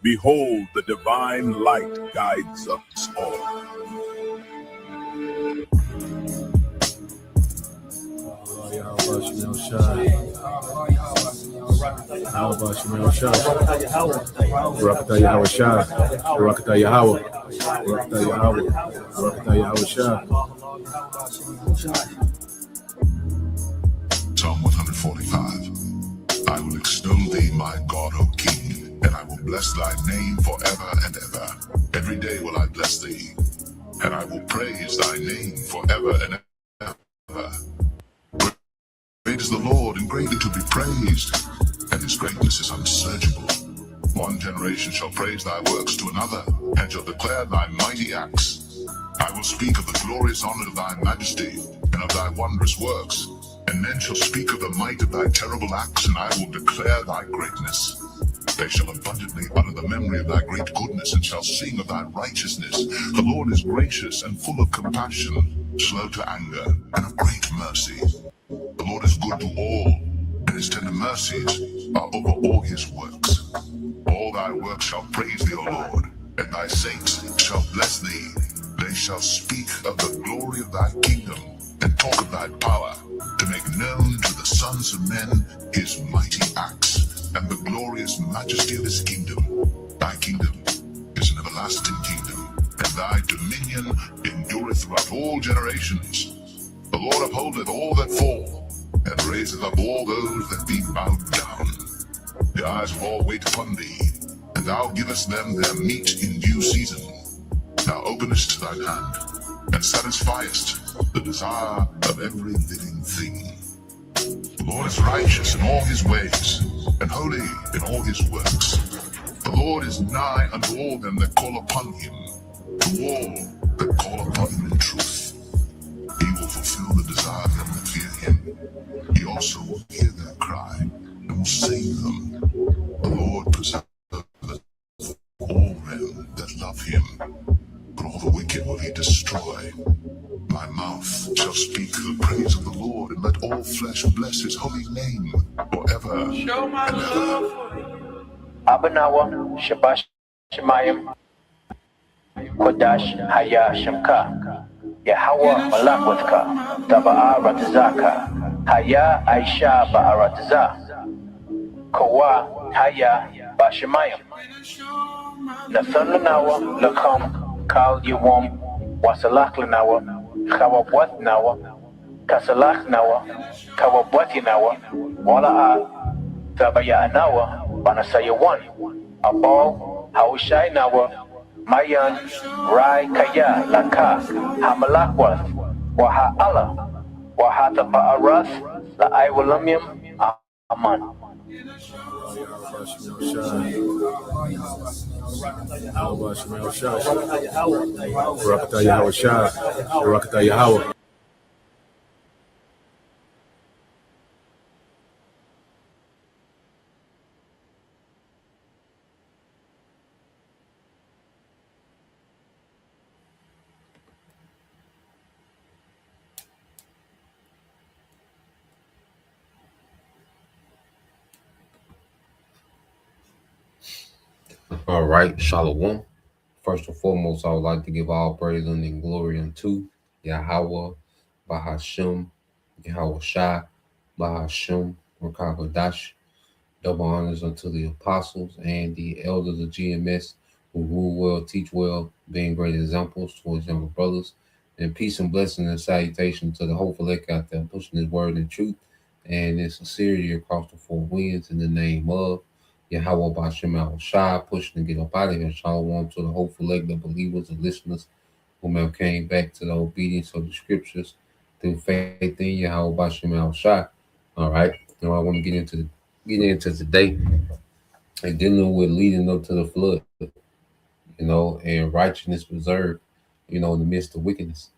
Behold, the divine light guides us all. Psalm 145. I will extol thee, my God, O King, and I will bless thy name forever and ever. Every day will I bless thee, and I will praise thy name forever and ever. Great is the Lord, and greatly to be praised, and his greatness is unsearchable. One generation shall praise thy works to another, and shall declare thy mighty acts. I will speak of the glorious honor of thy majesty, and of thy wondrous works. And men shall speak of the might of thy terrible acts, and I will declare thy greatness. They shall abundantly utter the memory of thy great goodness, and shall sing of thy righteousness. The Lord is gracious and full of compassion, slow to anger, and of great mercy. The Lord is good to all, and his tender mercies are over all his works. All thy works shall praise thee, O Lord, and thy saints shall bless thee. They shall speak of the glory of thy kingdom, and talk of thy power, to make known to the sons of men his mighty acts, and the glorious majesty of his kingdom. Thy kingdom is an everlasting kingdom, and thy dominion endureth throughout all generations. The Lord upholdeth all that fall, and raiseth up all those that be bowed down. The eyes of all wait upon thee, and thou givest them their meat in due season. Thou openest thine hand, and satisfiest the desire of every living thing. The Lord is righteous in all his ways, and holy in all his works. The Lord is nigh unto all them that call upon him, to all that call upon him in truth. He will fulfill the desire of them that fear him. He also will hear their cry, and will save them. The Lord preserveth all them that love him, but all the wicked will he destroy. My mouth shall speak the praise of the Lord, and let all flesh bless his holy name forever. Show my love for you. Abanawa, Shabash Shemayim, Kodash Haya Shamka, Yahweh Malakwaka, Taba'a Ratazaka, Haya Aisha Ba'arataza, Kawa Haya Bashemayim, Nathananawa, Lakam, Kal Yuwam, Wasalakhlanawa, Khawabwat Nawa, Kasalak Nawa, Kawabwati Nawa, Wala'a, Tabaya Anawa, Banasayawan, Abal, Haushai Nawa, Mayan, Rai Kaya, Laka, Hamalakwath, Waha Allah, Wahata Ba'arath, La Iwalamium, Aman. All right, Shalom. First and foremost, I would like to give all praise and glory unto Yahweh, Bahashem, Yahweh Shai, Bahashem, Rakabadash. Double honors unto the apostles and the elders of GMS who rule well, teach well, being great examples towards younger brothers. And peace and blessing and salutation to the hopeful elect out there pushing his word in truth and in sincerity across the four winds in the name of Yahweh Bashem Al Shai, pushing to get up out of here. Shalom to the hopeful elect, the believers and listeners who have came back to the obedience of the scriptures through faith in Yahweh Bashem Al Shai. All right. Now I want to get into today and dealing with leading up to the flood, and righteousness preserved, in the midst of wickedness.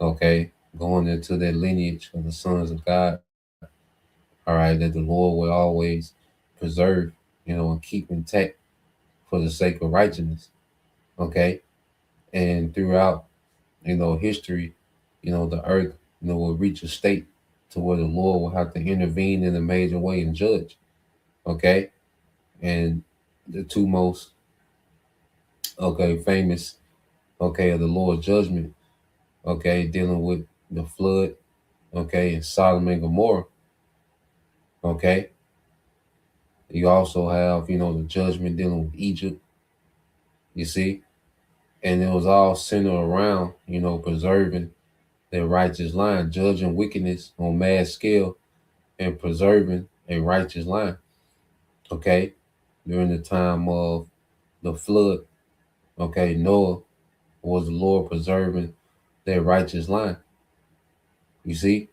Okay, going into that lineage of the sons of God. All right, that the Lord will always preserve, and keep intact for the sake of righteousness. Okay, and throughout, history, the earth, will reach a state to where the Lord will have to intervene in a major way and judge. Okay, and the two most okay, famous, okay, of the Lord's judgment, okay, dealing with the flood, okay, and Sodom and Gomorrah, okay. You also have, the judgment dealing with Egypt, you see, and it was all centered around, preserving their righteous line, judging wickedness on mass scale and preserving a righteous line, okay, during the time of the flood, okay, Noah was the Lord preserving their righteous line, you see,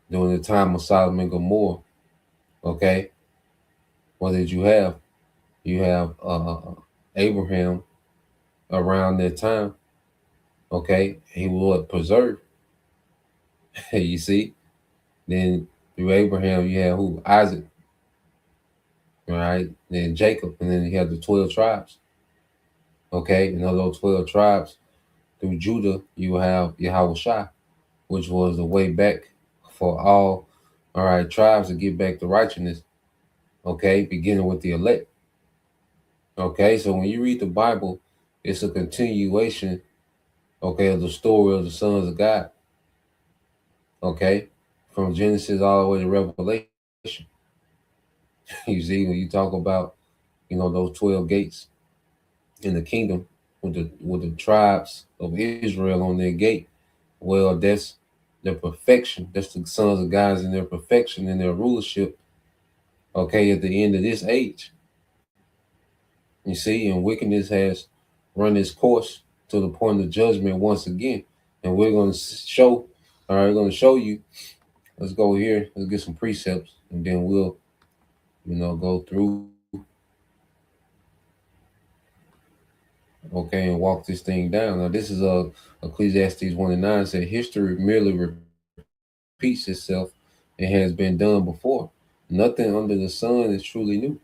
during the time of Sodom and Gomorrah, okay, what did you have? You have Abraham around that time, okay, he was preserved, you see, then through Abraham you have who? Isaac, right, then Jacob, and then you have the 12 tribes, okay, and of those 12 tribes, through Judah, you have Yahweh Shai, which was the way back for all right, tribes to get back to righteousness, okay, beginning with the elect. Okay, so when you read the Bible, it's a continuation, okay, of the story of the sons of God, okay, from Genesis all the way to Revelation. You see, when you talk about, those 12 gates in the kingdom with the tribes of Israel on their gate, well, that's their perfection. That's the sons of God in their perfection and their rulership, okay, at the end of this age. You see, and wickedness has run its course to the point of judgment once again. And we're going to show, all right, we're going to show you. Let's go here. Let's get some precepts, and then we'll, go through, okay, and walk this thing down. Now, this is Ecclesiastes 1:9 said, history merely repeats itself. It has been done before. Nothing under the sun is truly new.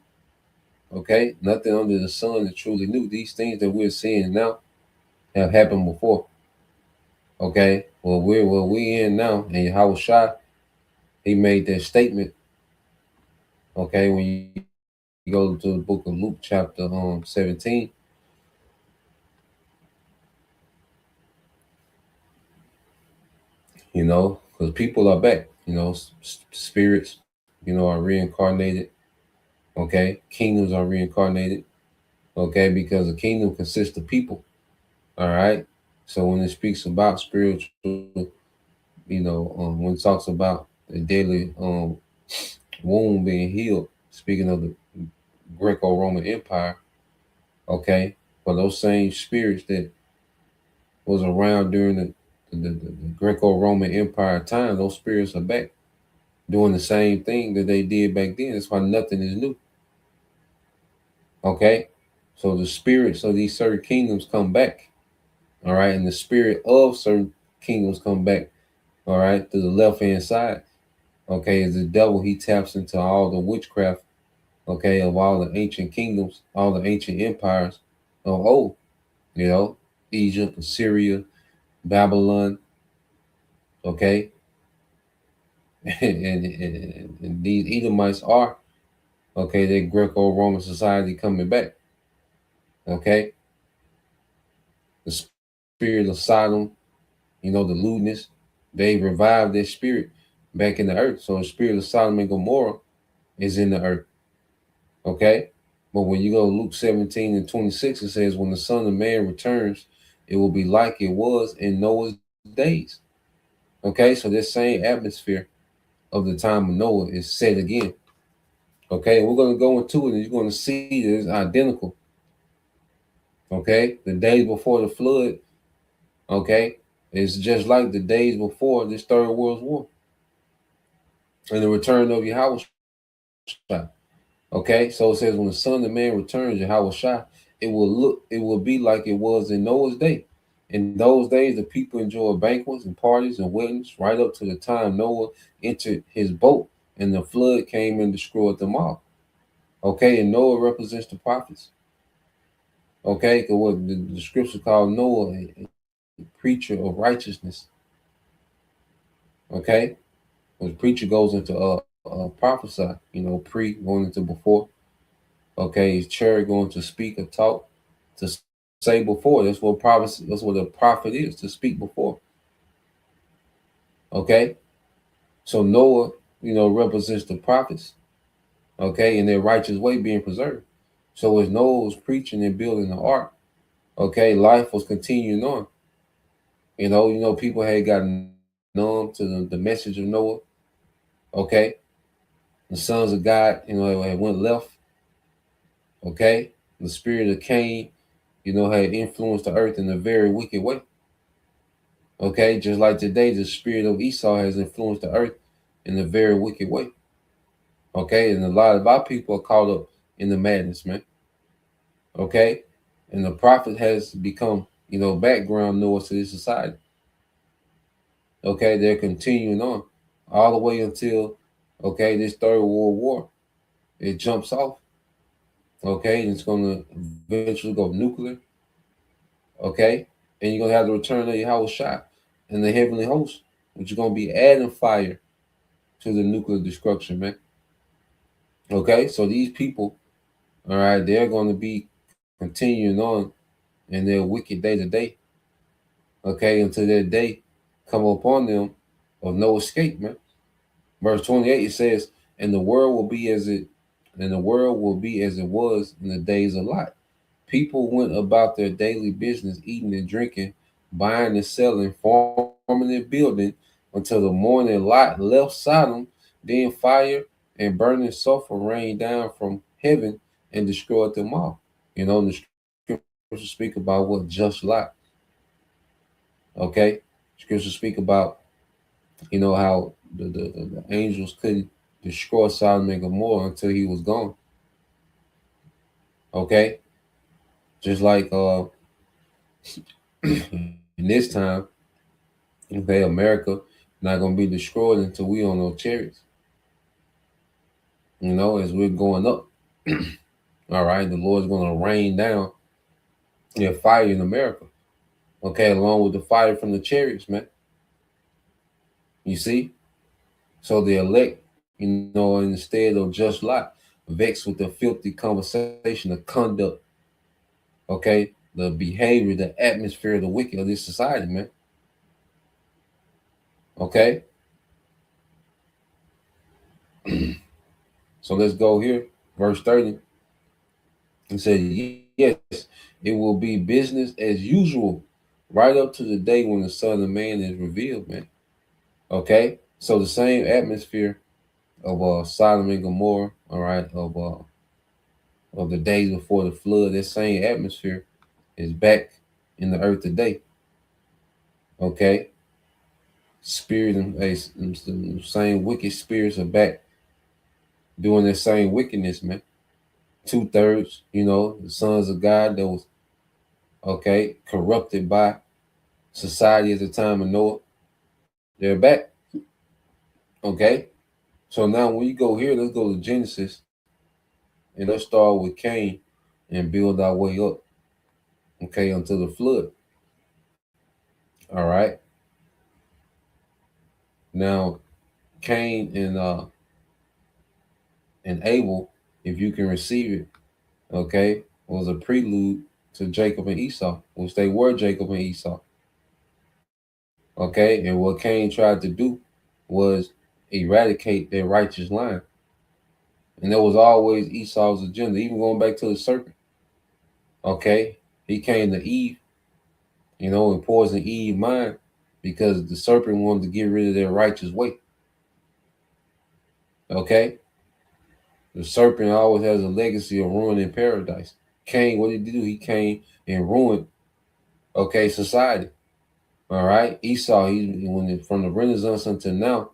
Okay, nothing under the sun is truly new. These things that we're seeing now have happened before. Okay, well, we in now, and Yahweh Shai, he made that statement. Okay, when you go to the book of Luke, chapter 17, because people are back. Spirits, are reincarnated. Okay, kingdoms are reincarnated. Okay, because the kingdom consists of people. All right, so when it speaks about spiritual, when it talks about the daily wound being healed, speaking of the Greco-Roman Empire, okay, for those same spirits that was around during the Greco-Roman Empire time, those spirits are back doing the same thing that they did back then. That's why nothing is new. Okay, so the spirits of these certain kingdoms come back, all right, and the spirit of certain kingdoms come back, all right, to the left-hand side. Okay, as the devil, he taps into all the witchcraft, okay, of all the ancient kingdoms, all the ancient empires of old, Egypt, Assyria, Babylon, okay, and these Edomites are, okay, their Greco-Roman society coming back, okay, the spirit of Sodom, the lewdness, they revived their spirit back in the earth. So the spirit of Sodom and Gomorrah is in the earth, okay. But when you go to Luke 17:26, it says, when the Son of Man returns, it will be like it was in Noah's days. Okay, so this same atmosphere of the time of Noah is set again. Okay, we're going to go into it and you're going to see that it's identical. Okay, the days before the flood, okay, it's just like the days before this Third World War and the return of Yahweh Shai. Okay, so it says when the Son of Man returns, Yahweh Shai, it will be like it was in Noah's day. In those days, the people enjoyed banquets and parties and weddings right up to the time Noah entered his boat and the flood came and destroyed them all. Okay, and Noah represents the prophets. Okay, because what the scripture called Noah a preacher of righteousness. Okay, when the preacher goes into prophesy, pre going into before. Okay, his chair going to speak or talk to say before. That's what prophecy. That's what a prophet is, to speak before. Okay, so Noah, represents the prophets. Okay, in their righteous way being preserved. So as Noah was preaching and building the ark, okay, life was continuing on. People had gotten numb to the message of Noah. Okay, the sons of God, had went left. Okay, the spirit of Cain, had influenced the earth in a very wicked way. Okay, just like today, the spirit of Esau has influenced the earth in a very wicked way. Okay, and a lot of our people are caught up in the madness, man. Okay, and the prophet has become, background noise to this society. Okay, they're continuing on all the way until, okay, this third world war, it jumps off. Okay, and it's going to eventually go nuclear. Okay, and you're going to have the return of Yahweh Shah and the heavenly host, which is going to be adding fire to the nuclear destruction, man. Okay, so these people, all right, they're going to be continuing on in their wicked day to day. Okay, until that day come upon them of no escape, man. Verse 28, it says, and the world will be as it was in the days of Lot. People went about their daily business, eating and drinking, buying and selling, farming and building, until the morning Lot left Sodom. Then fire and burning sulfur rained down from heaven and destroyed them all. The scriptures speak about what just Lot. Okay, scriptures speak about how the angels couldn't destroy Sodom and Gomorrah until he was gone. Okay, just like in this time, okay, America not gonna be destroyed until we on those chariots. As we're going up. All right, the Lord's gonna rain down fire in America. Okay, along with the fire from the chariots, man. You see? So the elect, instead of just Lot, vexed with the filthy conversation, the conduct, okay, the behavior, the atmosphere of the wicked of this society, man. Okay? So let's go here. Verse 30. It said, yes, it will be business as usual right up to the day when the Son of Man is revealed, man. Okay? So the same atmosphere of Sodom and Gomorrah, all right, of the days before the flood, that same atmosphere is back in the earth today. Okay? Spirit and the same wicked spirits are back doing the same wickedness, man. 2/3, the sons of God that was corrupted by society at the time of Noah, they're back. Okay, so now when you go here, let's go to Genesis and let's start with Cain and build our way up, okay, until the flood. All right. Now, Cain and Abel, if you can receive it, okay, was a prelude to Jacob and Esau, which they were Jacob and Esau. Okay, and what Cain tried to do was eradicate their righteous line. And there was always Esau's agenda, even going back to the serpent. Okay, he came to Eve, and poisoned Eve's mind because the serpent wanted to get rid of their righteous way. Okay, the serpent always has a legacy of ruining paradise. Cain, what did he do? He came and ruined, society. All right, Esau, from the Renaissance until now,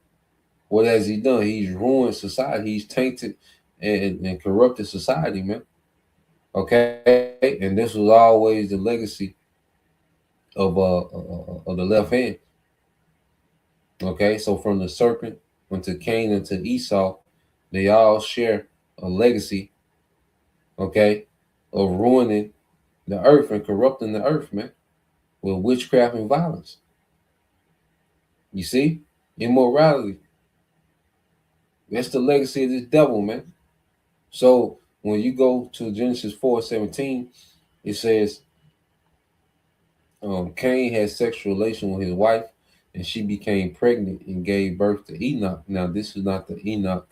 what has he done? He's ruined society. He's tainted and corrupted society, man. Okay, and this was always the legacy of the left hand. Okay, so from the serpent unto Cain and to Esau, they all share a legacy, okay, of ruining the earth and corrupting the earth, man, with witchcraft and violence. You see, immorality. That's the legacy of this devil, man. So when you go to Genesis 4:17, it says, Cain had sexual relation with his wife, and she became pregnant and gave birth to Enoch. Now, this is not the Enoch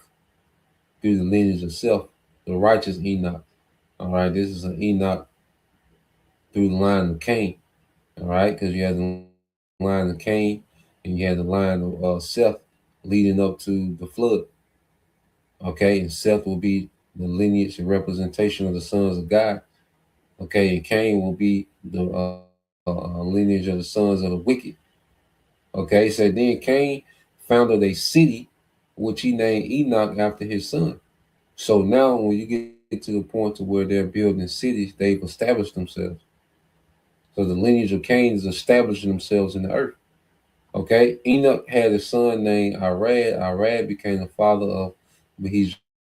through the lineage of Seth, the righteous Enoch. All right, this is an Enoch through the line of Cain. All right, because you had the line of Cain and you had the line of Seth leading up to the flood. Okay, and Seth will be the lineage and representation of the sons of God. Okay, and Cain will be the lineage of the sons of the wicked. Okay, so then Cain founded a city which he named Enoch after his son. So now when you get to the point to where they're building cities, they've established themselves. So the lineage of Cain is establishing themselves in the earth. Okay, Enoch had a son named Arad. Arad became the father of Mahijal.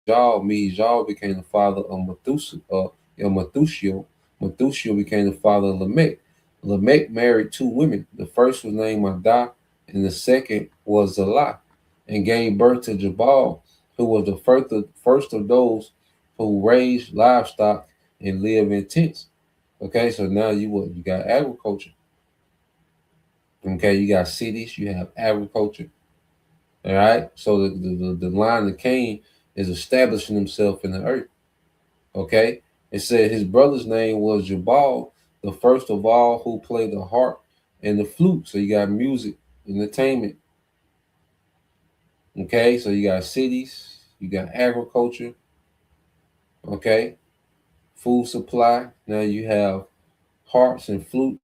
Mahijal became the father of Methuselah. Methuselah became the father of Lamech. Lamech married two women. The first was named Adah, and the second was Zillah, and gave birth to Jabal, who was the first of those who raised livestock and live in tents. Okay, so now you got agriculture. Okay, you got cities, you have agriculture. All right, so the line of Cain is establishing himself in the earth. Okay, it said his brother's name was Jabal, the first of all who played the harp and the flute. So you got music, entertainment. Okay, so you got cities, you got agriculture. Okay, food supply. Now you have harps and flute.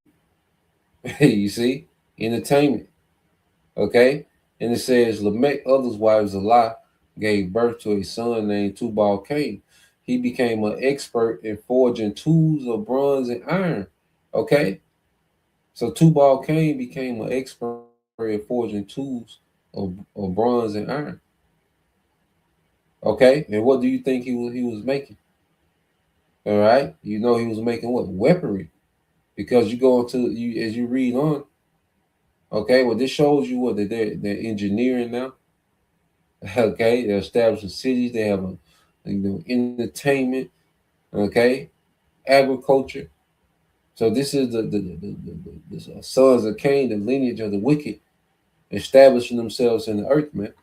You see, entertainment. Okay, and it says Lamech, others' wives, Zillah, gave birth to a son named Tubal Cain. He became an expert in forging tools of bronze and iron. Okay, so Tubal Cain became an expert in forging tools of bronze and iron. Okay, and what do you think he was making? All right, you know he was making what, weaponry, because you go into you as you read on. Okay, well this shows you what they're engineering now. Okay, they're establishing cities. They have entertainment. Okay, agriculture. So this is the sons of Cain, the lineage of the wicked, establishing themselves in the earth, man.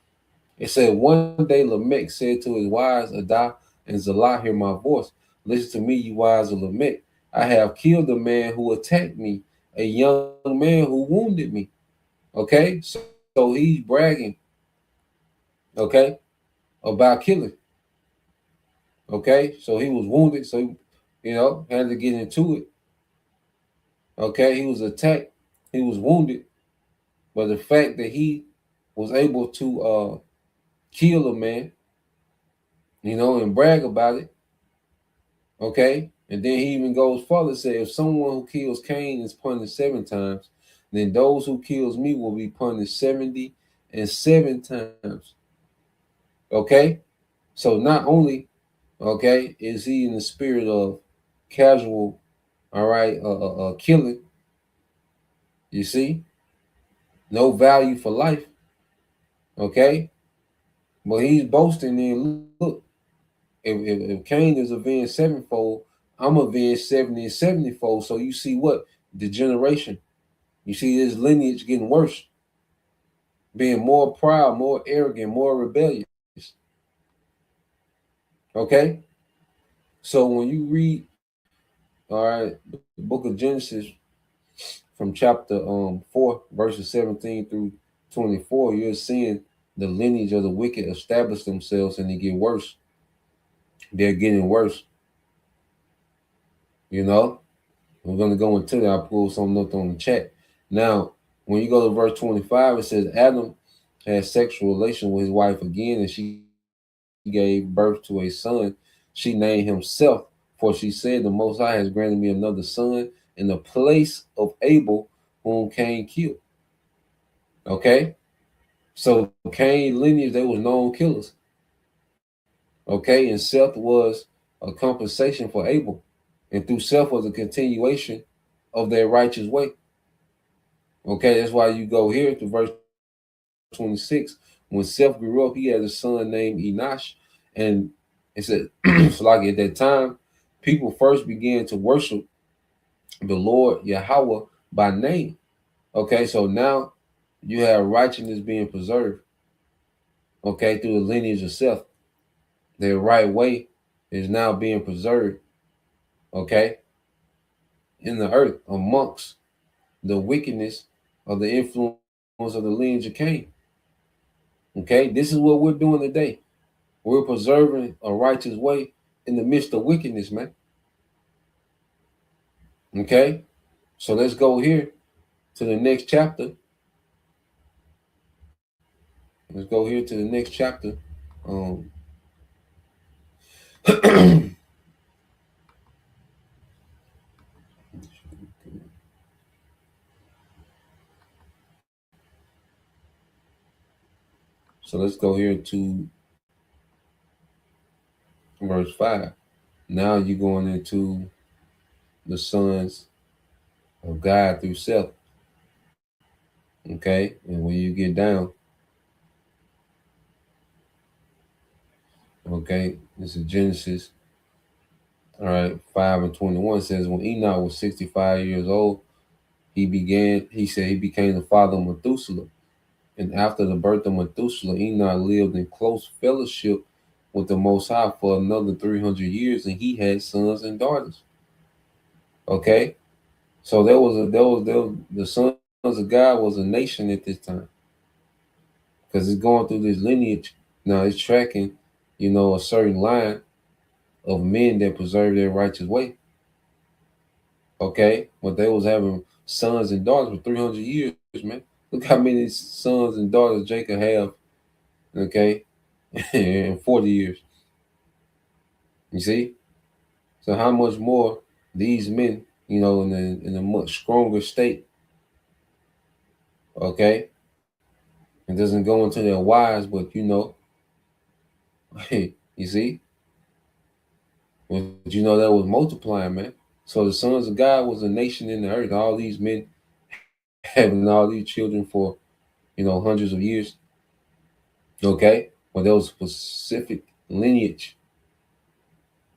It said one day Lamech said to his wives Adah and Zillah, hear my voice. Listen to me, you wives of Lamech. I have killed a man who attacked me, a young man who wounded me. Okay, so he's bragging. Okay, about killing. Okay, so he was wounded, so had to get into it. Okay, he was attacked, he was wounded, but the fact that he was able to kill a man, and brag about it. Okay, and then he even goes further, say if someone who kills Cain is punished 7 times, then those who kills me will be punished 77 times. Okay, so not only is he in the spirit of casual, all right, killing, you see, no value for life, okay, but he's boasting in, look, if Cain is avenged 7-fold, I'm avenged 70 and 70-fold. So you see what? Degeneration. You see his lineage getting worse, being more proud, more arrogant, more rebellious. Okay? So when you read, all right, the book of Genesis from chapter 4, verses 17 through 24, you're seeing the lineage of the wicked establish themselves and they get worse. They're getting worse. We're going to go into that. I'll pull something up on the chat. Now, when you go to verse 25, it says Adam had sexual relation with his wife again, and she gave birth to a son. She named him Seth, for she said, the Most High has granted me another son in the place of Abel, whom Cain killed. Okay? So Cain lineage, they was known killers. Okay? And Seth was a compensation for Abel. And through Seth was a continuation of their righteous way. Okay, that's why you go here to verse 26. When Seth grew up, he had a son named Enosh. And it said, so like at that time, people first began to worship the Lord Yahweh by name. Okay, so now you have righteousness being preserved, okay, through the lineage of Seth. Their right way is now being preserved, okay, in the earth amongst the wickedness of the influence of the lineage of Cain. Okay, this is what we're doing today. We're preserving a righteous way in the midst of wickedness, man. Okay, so let's go here to the next chapter. Let's go here to the next chapter. Um, so let's go here to verse 5. Now you're going into the sons of God through Seth. Okay, and when you get down, okay, this is Genesis. All right, 5 and 21 says, when Enoch was 65 years old, he said he became the father of Methuselah. And after the birth of Methuselah, Enoch lived in close fellowship with the Most High for another 300 years, and he had sons and daughters. Okay, so the sons of God was a nation at this time, because it's going through this lineage. Now it's tracking, a certain line of men that preserve their righteous way. Okay, but they was having sons and daughters for 300 years, man. Look how many sons and daughters Jacob have. Okay, in 40 years. You see, so how much more these men, in a much stronger state. Okay, it doesn't go into their wives, but you see, but that was multiplying, man. So the sons of God was a nation in the earth. All these men having all these children for hundreds of years. Okay, but there was a specific lineage.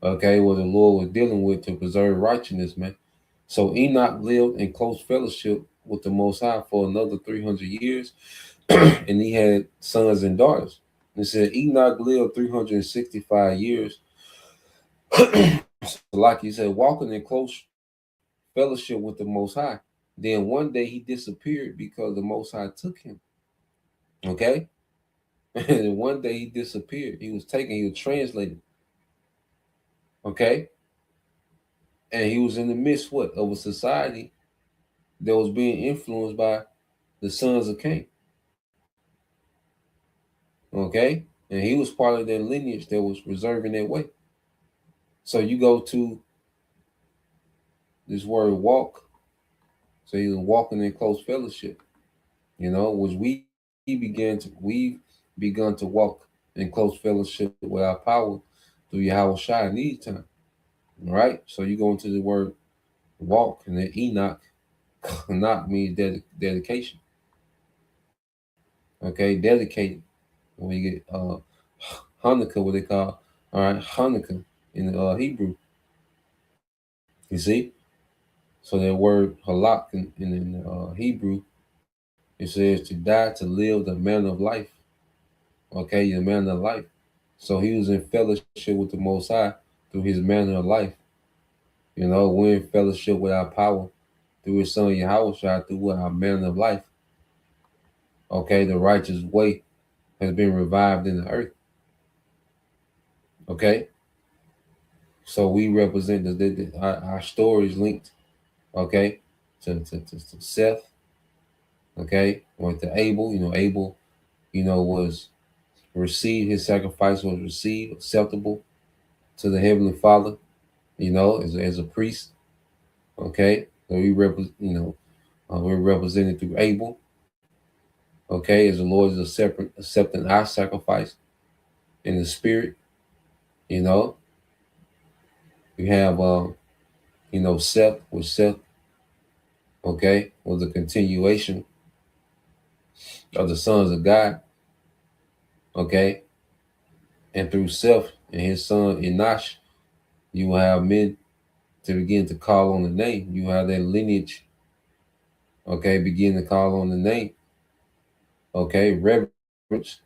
Okay, what the Lord was dealing with to preserve righteousness, man. So Enoch lived in close fellowship with the Most High for another 300 years, and he had sons and daughters. It said Enoch lived 365 years. So like he said, walking in close fellowship with the Most High. Then one day he disappeared because the Most High took him. Okay? And one day he disappeared. He was translated. Okay? And he was in the midst of a society that was being influenced by the sons of Cain. Okay? And he was part of that lineage that was preserving that way. So you go to this word walk. So he was walking in close fellowship, which we've begun to walk in close fellowship with our power through Yahweh Shai in these times. All right? So you go into the word walk, and then Enoch, Enoch means dedication. Okay, dedicated. When you get Hanukkah, what they call, all right, Hanukkah in the Hebrew. You see? So that word halak in Hebrew, it says to die, to live, the manner of life. Okay, the manner of life. So he was in fellowship with the Most High through his manner of life. We're in fellowship with our power through his son Yahweh Shai, through our manner of life. Okay, the righteous way has been revived in the earth. Okay, so we represent our story is linked, okay, to Seth, okay, or to Abel. Abel, was received, his sacrifice was received, acceptable to the Heavenly Father, as a priest. Okay, so we're represented through Abel. Okay, as the Lord is accepting our sacrifice in the spirit. We have Seth, okay, was a continuation of the sons of God. Okay, and through Seth and his son Enosh, you will have men to begin to call on the name. You have that lineage, Okay, begin to call on the name. Okay, reverence.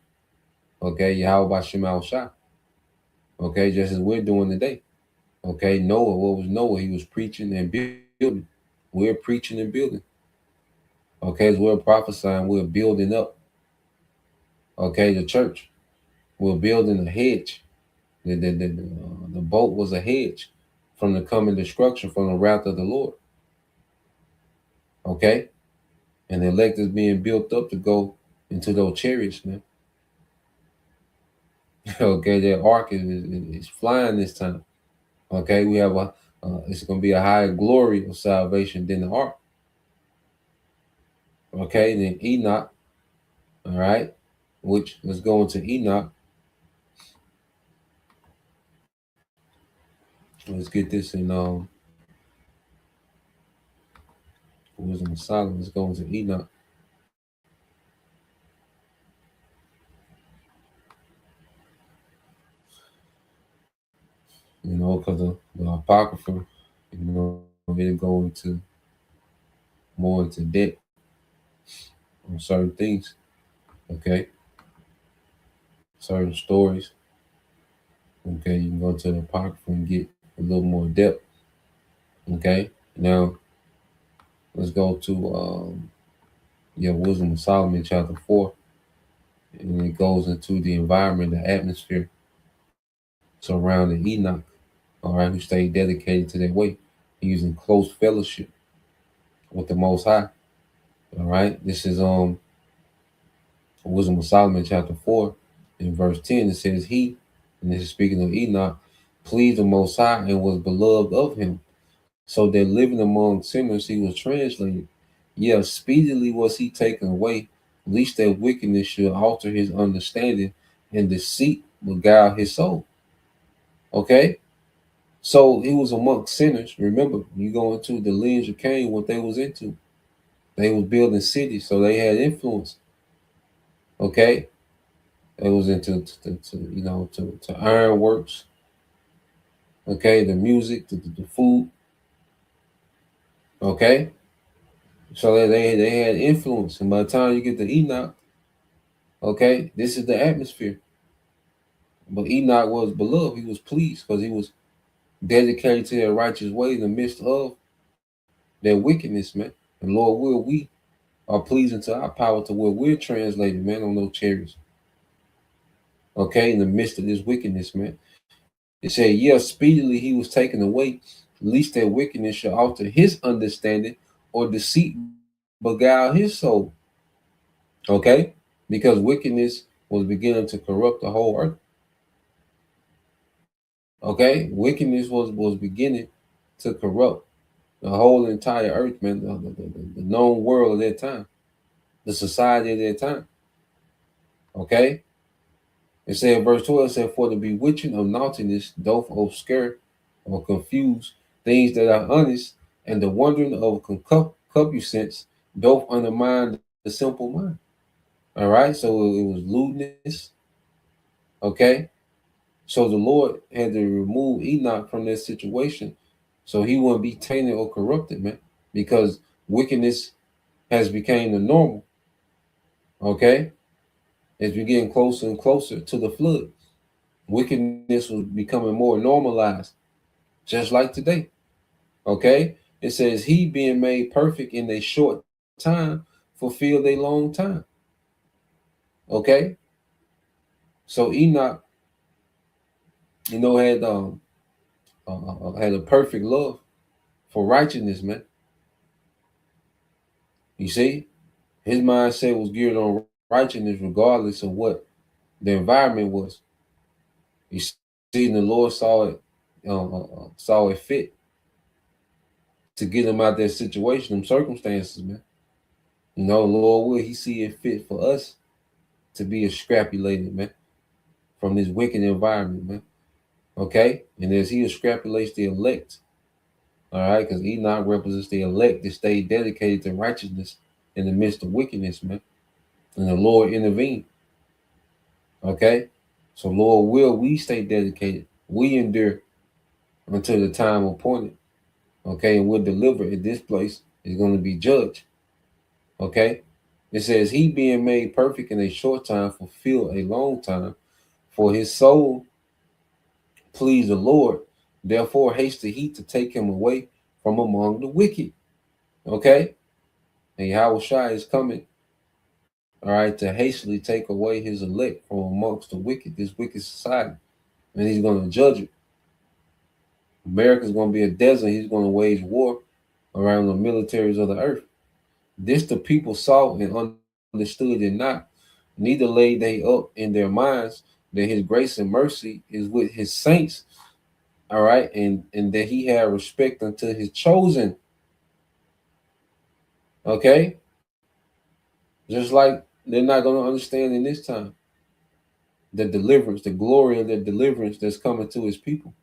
Okay, Yahweh Bashim Shah. Okay, just as we're doing today. Okay, Noah, what was Noah? He was preaching and building. We're preaching and building. Okay, as we're prophesying, we're building up. Okay, the church. We're building a hedge. The boat was a hedge from the coming destruction, from the wrath of the Lord. Okay? And the elect is being built up to go into those chariots, man. Okay, that ark is flying this time. Okay, we have it's going to be a higher glory of salvation than the ark. Okay, then Enoch, all right, which let's go into Enoch. Let's get this in Wisdom of Solomon. Let's go into Enoch. Because of the Apocrypha, it'll go into more into depth on certain things, okay? Certain stories, okay? You can go to the Apocrypha and get a little more depth, okay? Now, let's go to Wisdom of Solomon, chapter 4, and it goes into the environment, the atmosphere surrounding Enoch, all right, who stayed dedicated to their way, using close fellowship with the Most High, all right? This is Wisdom of Solomon, chapter 4, in verse 10, it says, He, and this is speaking of Enoch, pleased the Most High and was beloved of him. So that living among sinners, he was translated. Yeah, speedily was he taken away, lest that wickedness should alter his understanding and deceit beguile his soul. Okay? So he was among sinners. Remember, you go into the lineage of Cain, what they was into. They was building cities, so they had influence. Okay? It was into to ironworks, okay, the music, the food, okay. So they had influence, and by the time you get to Enoch, okay, this is the atmosphere. But Enoch was beloved; he was pleased because he was dedicated to their righteous way in the midst of their wickedness, man. And Lord, will we are pleasing to our power to where we're translated, man, on those chariots. Okay, in the midst of this wickedness, man. It said, yeah, speedily he was taken away, lest that wickedness should alter his understanding or deceit beguile his soul. Okay? Because wickedness was beginning to corrupt the whole earth. Okay? Wickedness was beginning to corrupt the whole entire earth, man, the known world of that time, the society of that time. Okay? It said, verse 12 said, for the bewitching of naughtiness doth obscure or confuse things that are honest, and the wondering of concupiscence doth undermine the simple mind. All right, so it was lewdness. Okay, so the Lord had to remove Enoch from that situation so he wouldn't be tainted or corrupted, man, because wickedness has become the normal. Okay, as we're getting closer and closer to the flood, wickedness was becoming more normalized, just like today. Okay, it says he being made perfect in a short time fulfilled a long time. Okay, so Enoch, had a perfect love for righteousness, man. You see, his mindset was geared on righteousness, regardless of what the environment was. You see, the Lord saw it fit to get him out that situation, them circumstances, man. Lord, will he see it fit for us to be extrapolated, man, from this wicked environment, man. Okay? And as he extrapolates the elect, all right, because Enoch represents the elect that stay dedicated to righteousness in the midst of wickedness, man. And the Lord intervened. Okay? So, Lord, will we stay dedicated? We endure until the time appointed. Okay? And we'll deliver at this place is going to be judged. Okay. It says, he being made perfect in a short time fulfilled a long time, for his soul pleased the Lord. Therefore hasted he to take him away from among the wicked. Okay. And Yahweh Shai is coming, all right, to hastily take away his elect from amongst the wicked, this wicked society. And he's going to judge it. America's going to be a desert. He's going to wage war around the militaries of the earth. This the people saw and understood it not, neither laid they up in their minds that his grace and mercy is with his saints, all right, and that he had respect unto his chosen. Okay, just like they're not going to understand in this time the deliverance, the glory of the deliverance that's coming to his people.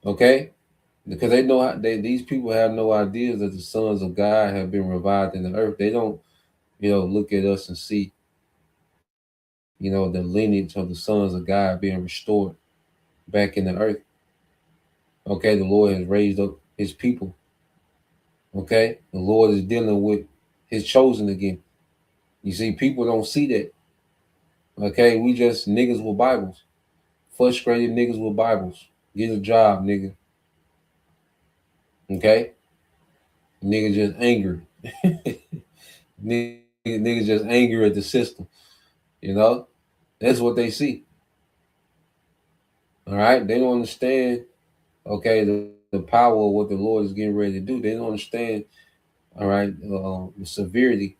Okay, because they know these people have no idea that the sons of God have been revived in the earth. They don't, look at us and see, the lineage of the sons of God being restored back in the earth. Okay, the Lord has raised up his people. Okay, the Lord is dealing with his chosen again. You see, people don't see that. Okay, we just niggas with Bibles, frustrated niggas with Bibles. Get a job, nigga. Okay, nigga just angry. Niggas just angry at the system. That's what they see. All right, they don't understand. Okay, the power of what the Lord is getting ready to do. They don't understand. All right, the severity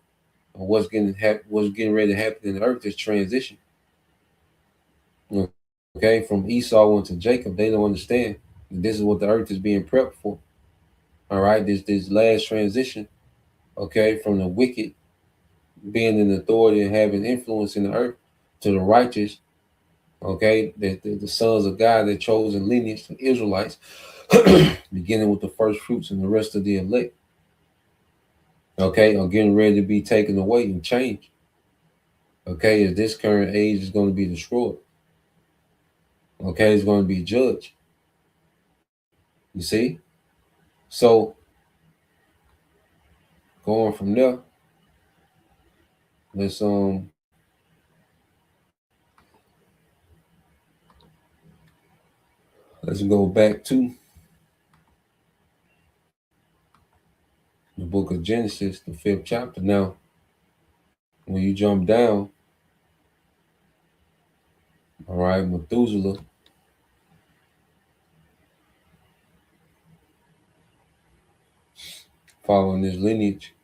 of what's getting ready to happen in the earth. This transition. Okay, from Esau into Jacob, they don't understand. This is what the earth is being prepped for. All right, this last transition. Okay, from the wicked being in authority and having influence in the earth to the righteous. Okay, the sons of God, their chosen lineage, the Israelites, beginning with the first fruits and the rest of the elect. Okay, are getting ready to be taken away and changed. Okay, as this current age is going to be destroyed. Okay, it's going to be judged. You see? So going from there, let's go back to the book of Genesis, the 5th chapter. Now, when you jump down, all right, Methuselah, following this lineage.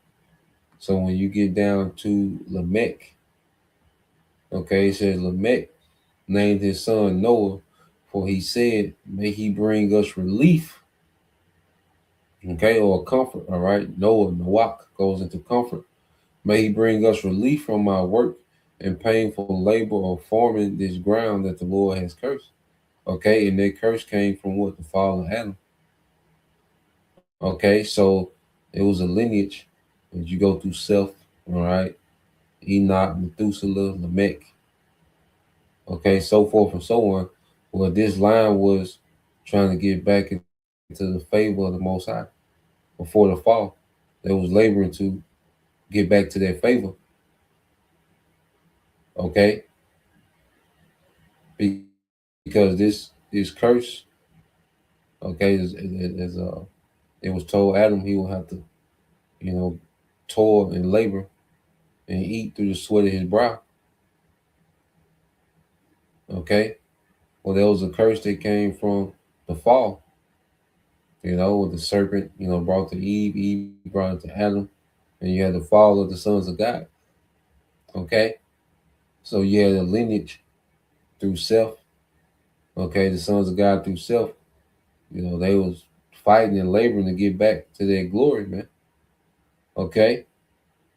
So when you get down to Lamech, okay, it says Lamech named his son Noah, for he said, may he bring us relief, okay, or comfort, all right. Noach goes into comfort. May he bring us relief from our work and painful labor of forming this ground that the Lord has cursed. Okay, and that curse came from what? The fall of Adam. Okay, so it was a lineage. As you go through Seth, all right, Enoch, Methuselah, Lamech, okay, so forth and so on. Well, this line was trying to get back into the favor of the Most High before the fall. They was laboring to get back to their favor. Okay, because this curse, okay, is it was told Adam he will have to, toil and labor and eat through the sweat of his brow. Okay, well, there was a curse that came from the fall. With the serpent, brought to Eve, Eve brought it to Adam, and you had the fall of the sons of God. Okay, so you had a lineage through Seth. Okay, the sons of God through Seth. They was fighting and laboring to get back to their glory, man. Okay,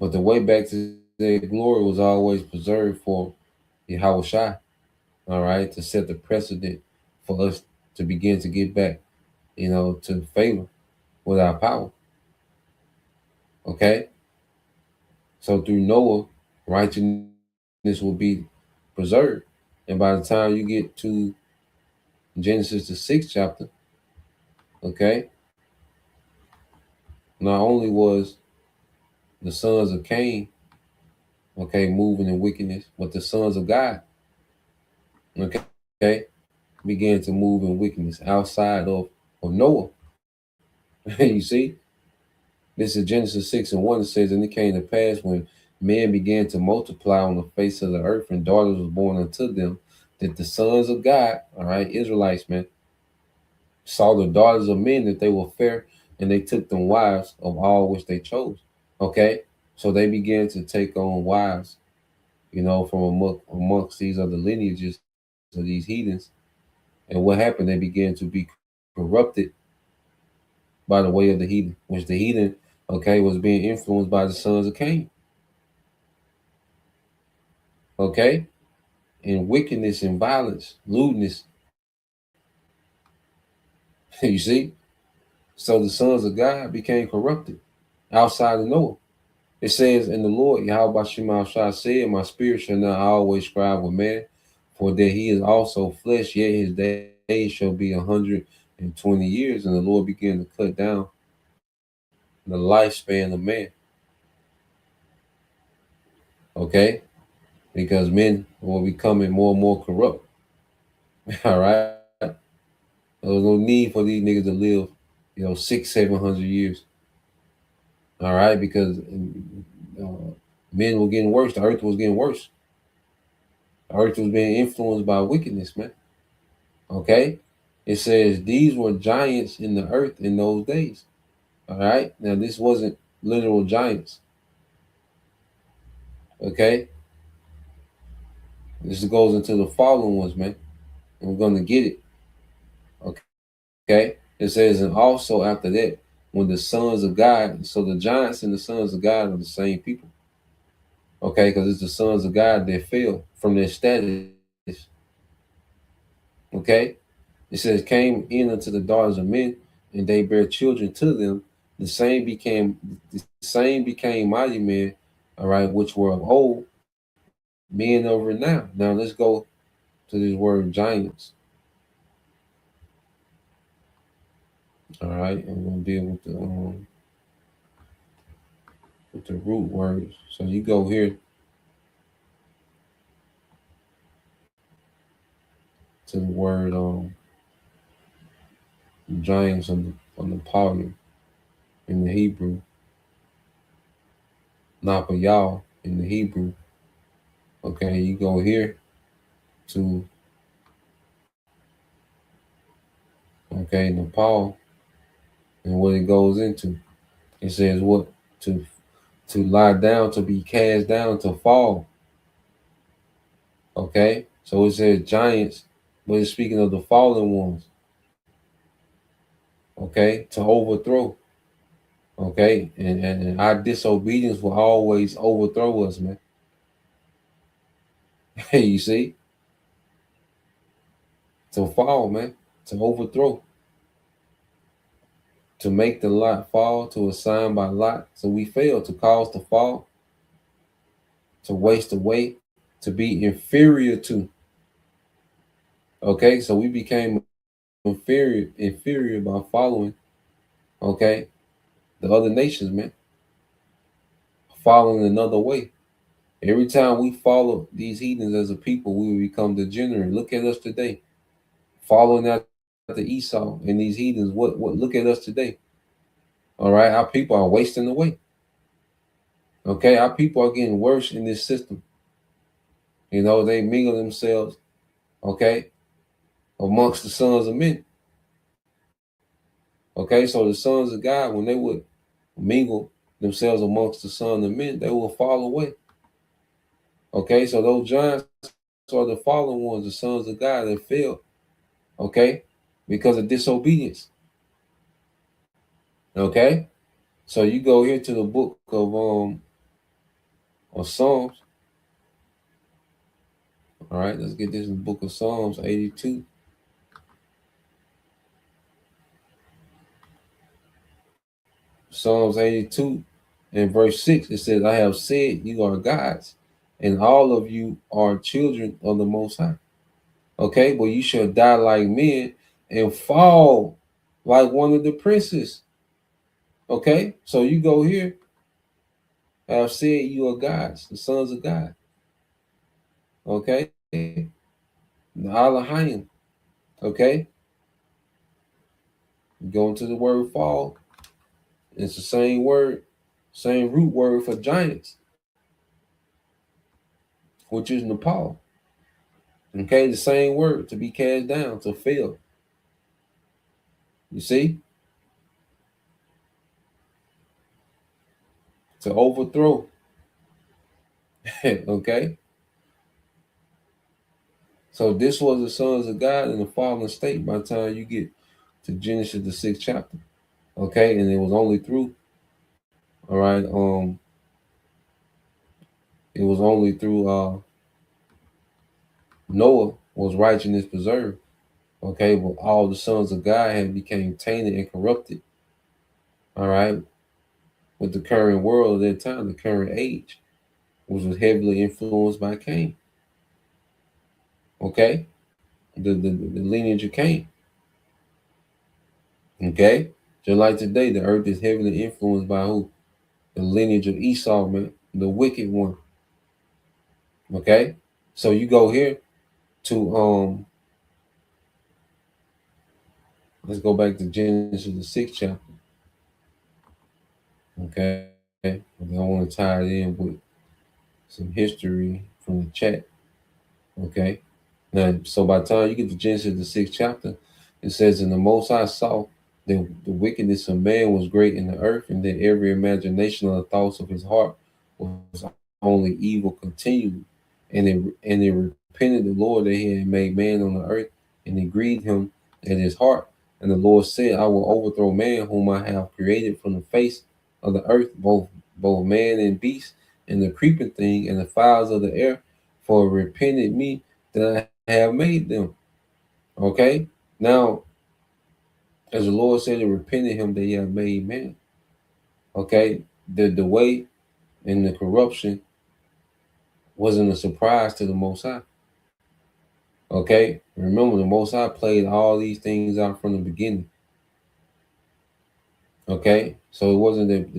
but the way back to their glory was always preserved for Yahweh Shai. All right, to set the precedent for us to begin to get back, to favor with our power. Okay, so through Noah, righteousness will be preserved, and by the time you get to Genesis the 6th chapter, okay, not only was the sons of Cain, okay, moving in wickedness, but the sons of God, okay, began to move in wickedness outside of Noah. You see, this is Genesis 6:1. It says, and it came to pass when men began to multiply on the face of the earth, and daughters were born unto them, that the sons of God, all right, Israelites, man, saw the daughters of men that they were fair, and they took them wives of all which they chose. Okay, so they began to take on wives, from amongst these other lineages of these heathens. And what happened? They began to be corrupted by the way of the heathen, which the heathen, okay, was being influenced by the sons of Cain. Okay, and wickedness and violence, lewdness. You see, so the sons of God became corrupted outside of Noah. It says, "In the Lord Yahweh Shema Shah said, my spirit shall not always strive with man, for that he is also flesh, yet his days shall be 120 years." And the Lord began to cut down the lifespan of man. Okay, because men were becoming more and more corrupt. All right, there was no need for these niggas to live, 600-700 years. All right, because men were getting worse. The earth was getting worse. The earth was being influenced by wickedness, man. Okay, it says these were giants in the earth in those days. All right, now this wasn't literal giants. Okay, this goes into the fallen ones, man, and we're gonna get it. Okay, it says, and also after that, when the sons of God, so the giants and the sons of God are the same people. Okay, because it's the sons of God that fell from their status. Okay, it says, came in unto the daughters of men, and they bare children to them. The same became mighty men, all right, which were of old, men of renown. Now let's go to this word giants. All right, I'm gonna deal with the root words. So you go here to the word giants on the poly in the Hebrew, Napayal in the Hebrew. Okay, you go here to Nepal, and what it goes into. It says what to lie down, to be cast down, to fall. Okay, so it says giants, but it's speaking of the fallen ones. Okay, to overthrow. Okay, and our disobedience will always overthrow us, man. You see, to fall, man, to overthrow, to make the lot fall, to assign by lot. So we fail, to cause the fall, to waste away, to be inferior to. Okay, so we became inferior by following, okay, the other nations, man, following another way. Every time we follow these heathens as a people, we will become degenerate. Look at us today, following after Esau and these heathens. What look at us today. All right, our people are wasting away. Okay, our people are getting worse in this system. They mingle themselves, okay, amongst the sons of men. Okay, so the sons of God, when they would mingle themselves amongst the sons of men, they will fall away. Okay, so those giants are the fallen ones, the sons of God that fell, okay, because of disobedience. Okay, so you go here to the book of Psalms. All right, let's get this in the book of Psalms 82. Psalms 82 and verse 6, it says, I have said you are gods, and all of you are children of the Most High. Okay, but you shall die like men and fall like one of the princes. Okay, so you go here have said you are gods, the sons of God. Okay? The Elohim. Okay? Go into the word fall. It's the same word, same root word for giants, which is Nepal. Okay? The same word to be cast down, to fail. You see? To overthrow. Okay? So this was the sons of God in the fallen state by the time you get to Genesis the 6th chapter. Okay, and it was only through, all right, it was only through Noah was righteousness preserved. Okay, but all the sons of God had became tainted and corrupted. All right, with the current world at that time, the current age, which was heavily influenced by Cain. Okay, the lineage of Cain. Okay, just like today, the earth is heavily influenced by who? The lineage of Esau, man, the wicked one. Okay, so you go here to let's go back to Genesis the 6th chapter. Okay, I want to tie it in with some history from the chat. Okay, now so by the time you get to Genesis the 6th chapter, it says, "And the Most High saw that the wickedness of man was great in the earth, and that every imagination of the thoughts of his heart was only evil continually. And it repented the Lord that he had made man on the earth, and it grieved him at his heart. And the Lord said, I will overthrow man whom I have created from the face of the earth, both man and beast, and the creeping thing, and the fowls of the air, for it repented me that I have made them." Okay? Now, as the Lord said, it repented him that he had made man. Okay? The way and the corruption wasn't a surprise to the Most High. Okay? Remember, the Most High played all these things out from the beginning. Okay? So it wasn't that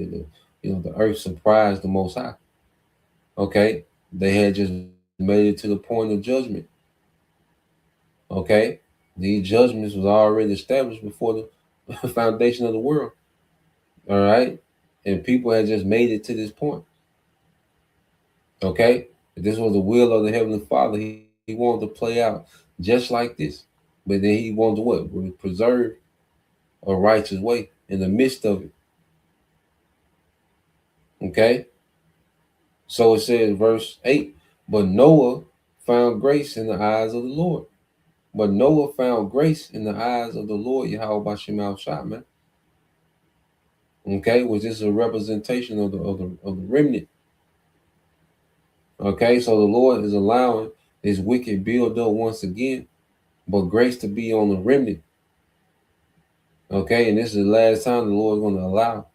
the earth surprised the Most High. Okay? They had just made it to the point of judgment. Okay? These judgments was already established before the foundation of the world. All right? And people had just made it to this point. Okay? This was the will of the Heavenly Father. He wanted to play out just like this. But then he wanted to what? Preserve a righteous way in the midst of it. Okay? So it says, verse 8, but Noah found grace in the eyes of the Lord. But Noah found grace in the eyes of the Lord, Yahweh Bashim al-Shah, man. Okay, which is a representation of the remnant. Okay, so the Lord is allowing this wicked build up once again, but grace to be on the remnant. Okay, and this is the last time the Lord is going to allow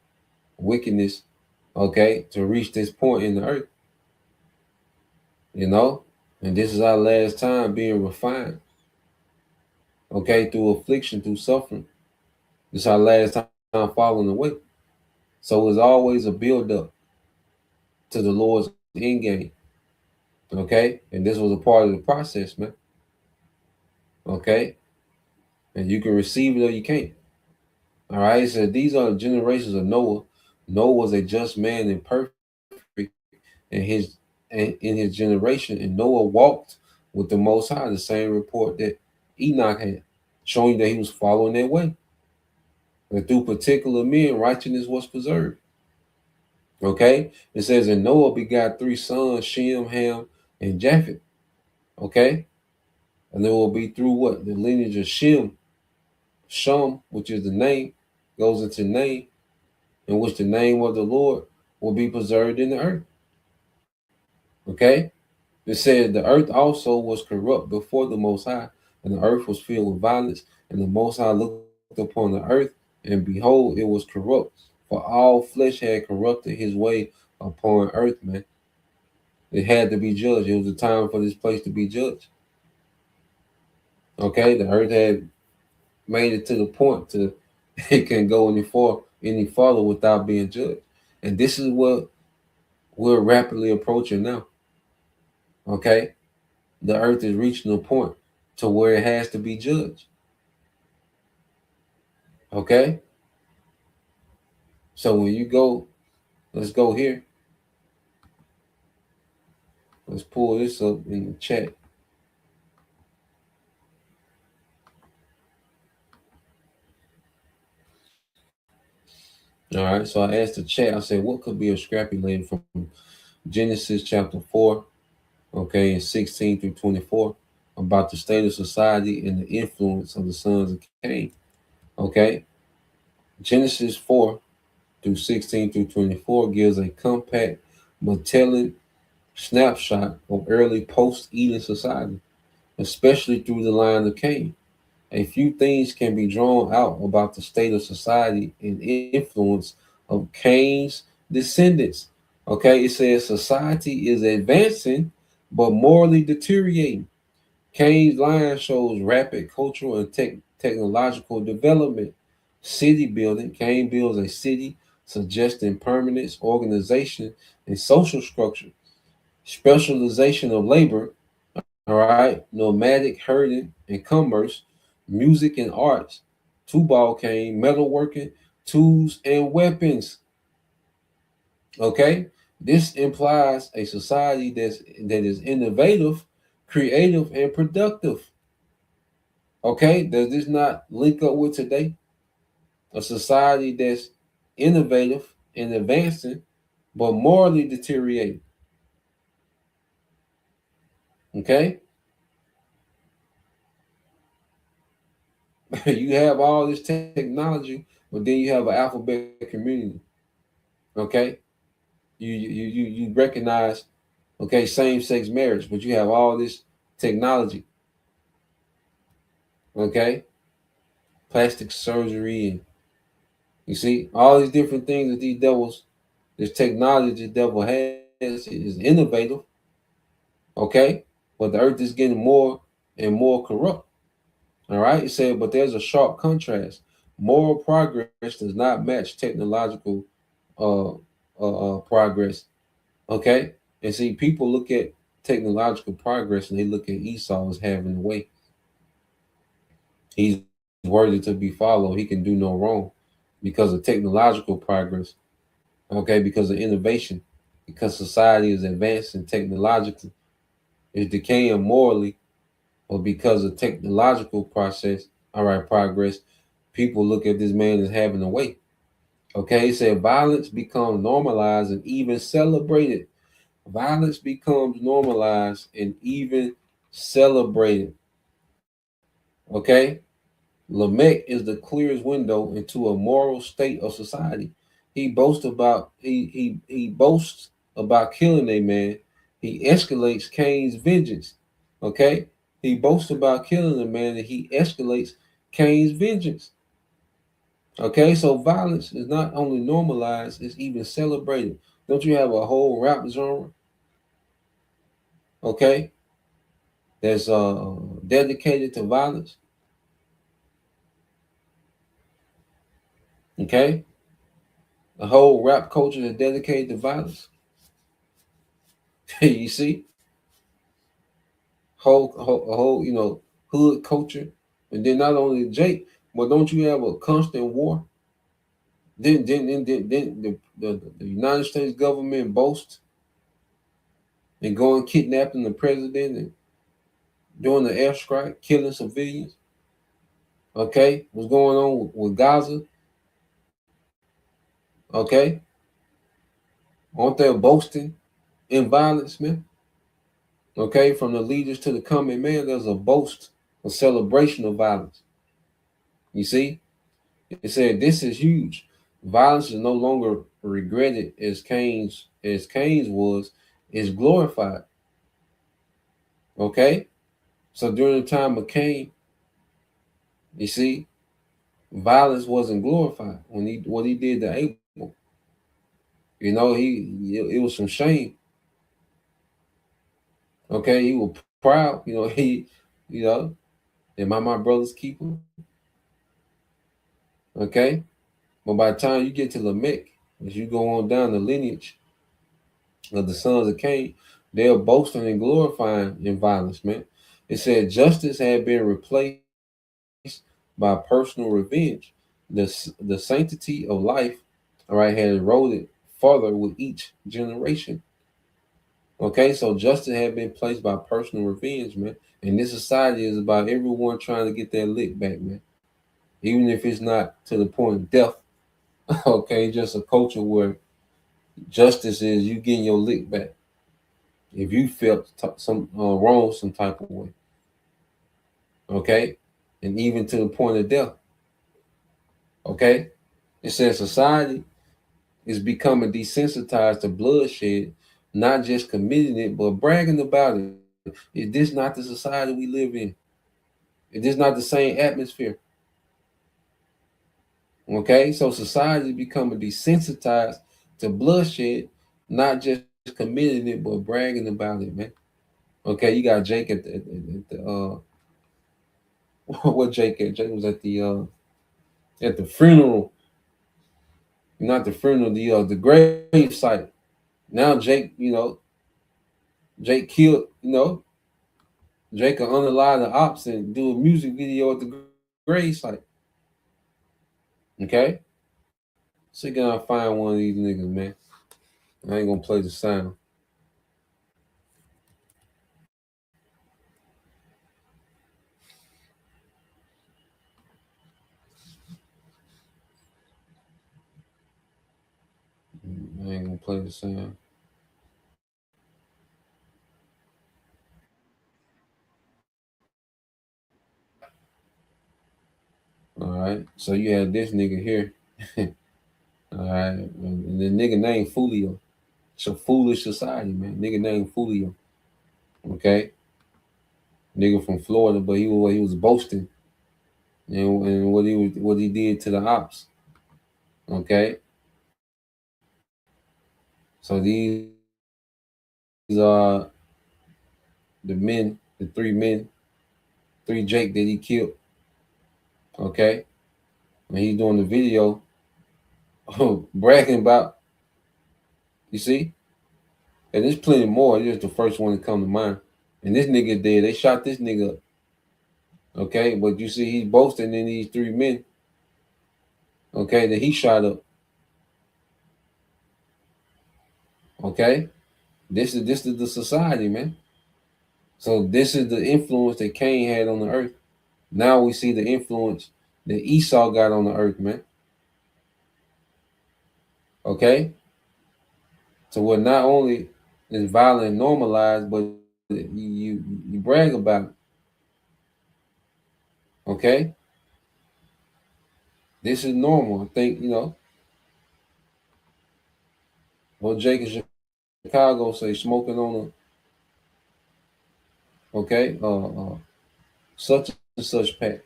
wickedness, okay, to reach this point in the earth. And this is our last time being refined. Okay, through affliction, through suffering. This is our last time falling away. So it's always a build up to the Lord's end game. Okay, and this was a part of the process, man. Okay, and you can receive it or you can't. All right, so these are the generations of Noah. Noah was a just man and perfect in his generation, and Noah walked with the Most High, the same report that Enoch had, showing that he was following their way. And through particular men, righteousness was preserved. Okay, it says, and Noah begot 3 sons, Shem, Ham, and Japheth. Okay, and it will be through what? The lineage of Shem, which is the name, goes into name, in which the name of the Lord will be preserved in the earth. Okay, it says the earth also was corrupt before the Most High, and the earth was filled with violence, and the Most High looked upon the earth, and behold, it was corrupt, for all flesh had corrupted his way upon earth, man. It had to be judged. It was a time for this place to be judged. Okay, the earth had made it to the point to it can go any further without being judged. And this is what We're rapidly approaching now. Okay? The earth is reaching a point to where it has to be judged. Okay? So when you go, let's go here. Let's pull this up in the chat. All right, so I asked the chat, I said, what could be a scrappy land from Genesis chapter 4, okay, and 16 through 24, about the state of society and the influence of the sons of Cain. Okay, Genesis 4 through 16 through 24 gives a compact but telling snapshot of early post-Eden society, especially through the line of Cain. A few things can be drawn out about the state of society and influence of Cain's descendants. Okay, it says society is advancing but morally deteriorating. Cain's line shows rapid cultural and technological development. City building. Cain builds a city, suggesting permanence, organization, and social structure. Specialization of labor, all right, nomadic herding and commerce, music and arts, Tubal Cain, metalworking, tools and weapons. Okay, this implies a society that is innovative, creative, and productive. Okay, does this not link up with today? A society that's innovative and advancing, but morally deteriorating. Okay, you have all this technology, but then you have an alphabet community. Okay, you recognize, okay, same-sex marriage, but you have all this technology. Okay, plastic surgery, and you see all these different things that these devils, this technology the devil has is innovative. Okay, but the earth is getting more and more corrupt. All right, it said, but there's a sharp contrast. Moral progress does not match technological uh, progress. Okay, and see, people look at technological progress and they look at Esau as having the way. He's worthy to be followed. He can do no wrong because of technological progress. Okay, because of innovation, because society is advancing technologically, is decaying morally, or because of technological process, all right, progress, people look at this man as having a way. Okay, he said violence becomes normalized and even celebrated. Violence becomes normalized and even celebrated. Okay, Lamech is the clearest window into a moral state of society. He boasts about killing a man. He escalates Cain's vengeance. Okay, he boasts about killing a man and he escalates Cain's vengeance. Okay, so violence is not only normalized, it's even celebrated. Don't you have a whole rap genre? Okay, that's dedicated to violence. Okay, the whole rap culture is dedicated to violence. You see, whole hood culture, and then not only Jake, but don't you have a constant war? Then the United States government boasts and going kidnapping the president and doing the airstrike, killing civilians. Okay, what's going on with Gaza? Okay, aren't they boasting in violence, man? Okay, from the leaders to the common man, there's a boast, a celebration of violence. You see, it said this is huge. Violence is no longer regretted as Cain's was, is glorified. Okay, so during the time of Cain, you see, violence wasn't glorified when what he did to Abel. You know, it was some shame. Okay, he was proud. You know, you know, am I my brother's keeper? Okay, but by the time you get to Lamech, as you go on down the lineage, of the sons of Cain, they are boasting and glorifying in violence, man. It said justice had been replaced by personal revenge. The sanctity of life, all right, had eroded further with each generation. Okay, so justice had been placed by personal revenge, man. And this society is about everyone trying to get their lick back, man. Even if it's not to the point of death. Okay, just a culture where justice is you getting your lick back if you felt some wrong some type of way. Okay, and even to the point of death. Okay, it says society is becoming desensitized to bloodshed, not just committing it, but bragging about it. Is this not the society we live in? Is this not the same atmosphere? Okay, so society is becoming desensitized to bloodshed, not just committing it, but bragging about it, man. Okay, you got Jake at the what Jake at? Jake was at the funeral, not the funeral, the grave site. Now Jake, Jake killed, Jake can unalive the ops and do a music video at the grave site. Okay? So you gotta find one of these niggas, man. I ain't gonna play the sound. I ain't gonna play the sound. All right. So you had this nigga here. All right. And the nigga named Fulio. It's a foolish society, man. Nigga named Fulio. Okay. Nigga from Florida, but he was boasting and what he did to the ops. Okay. So these are the 3 Jake that he killed. Okay. And he's doing the video bragging about, you see? And there's plenty more. This is the first one to come to mind. And this nigga dead. They shot this nigga up. Okay, but you see he's boasting in these 3 men. Okay, that he shot up. Okay, this is the society, man. So this is the influence that Cain had on the earth. Now we see the influence that Esau got on the earth, man. Okay, so what not only is violence normalized, but you brag about it. Okay, this is normal. I think what Jake in Chicago say, smoking on such and such pack.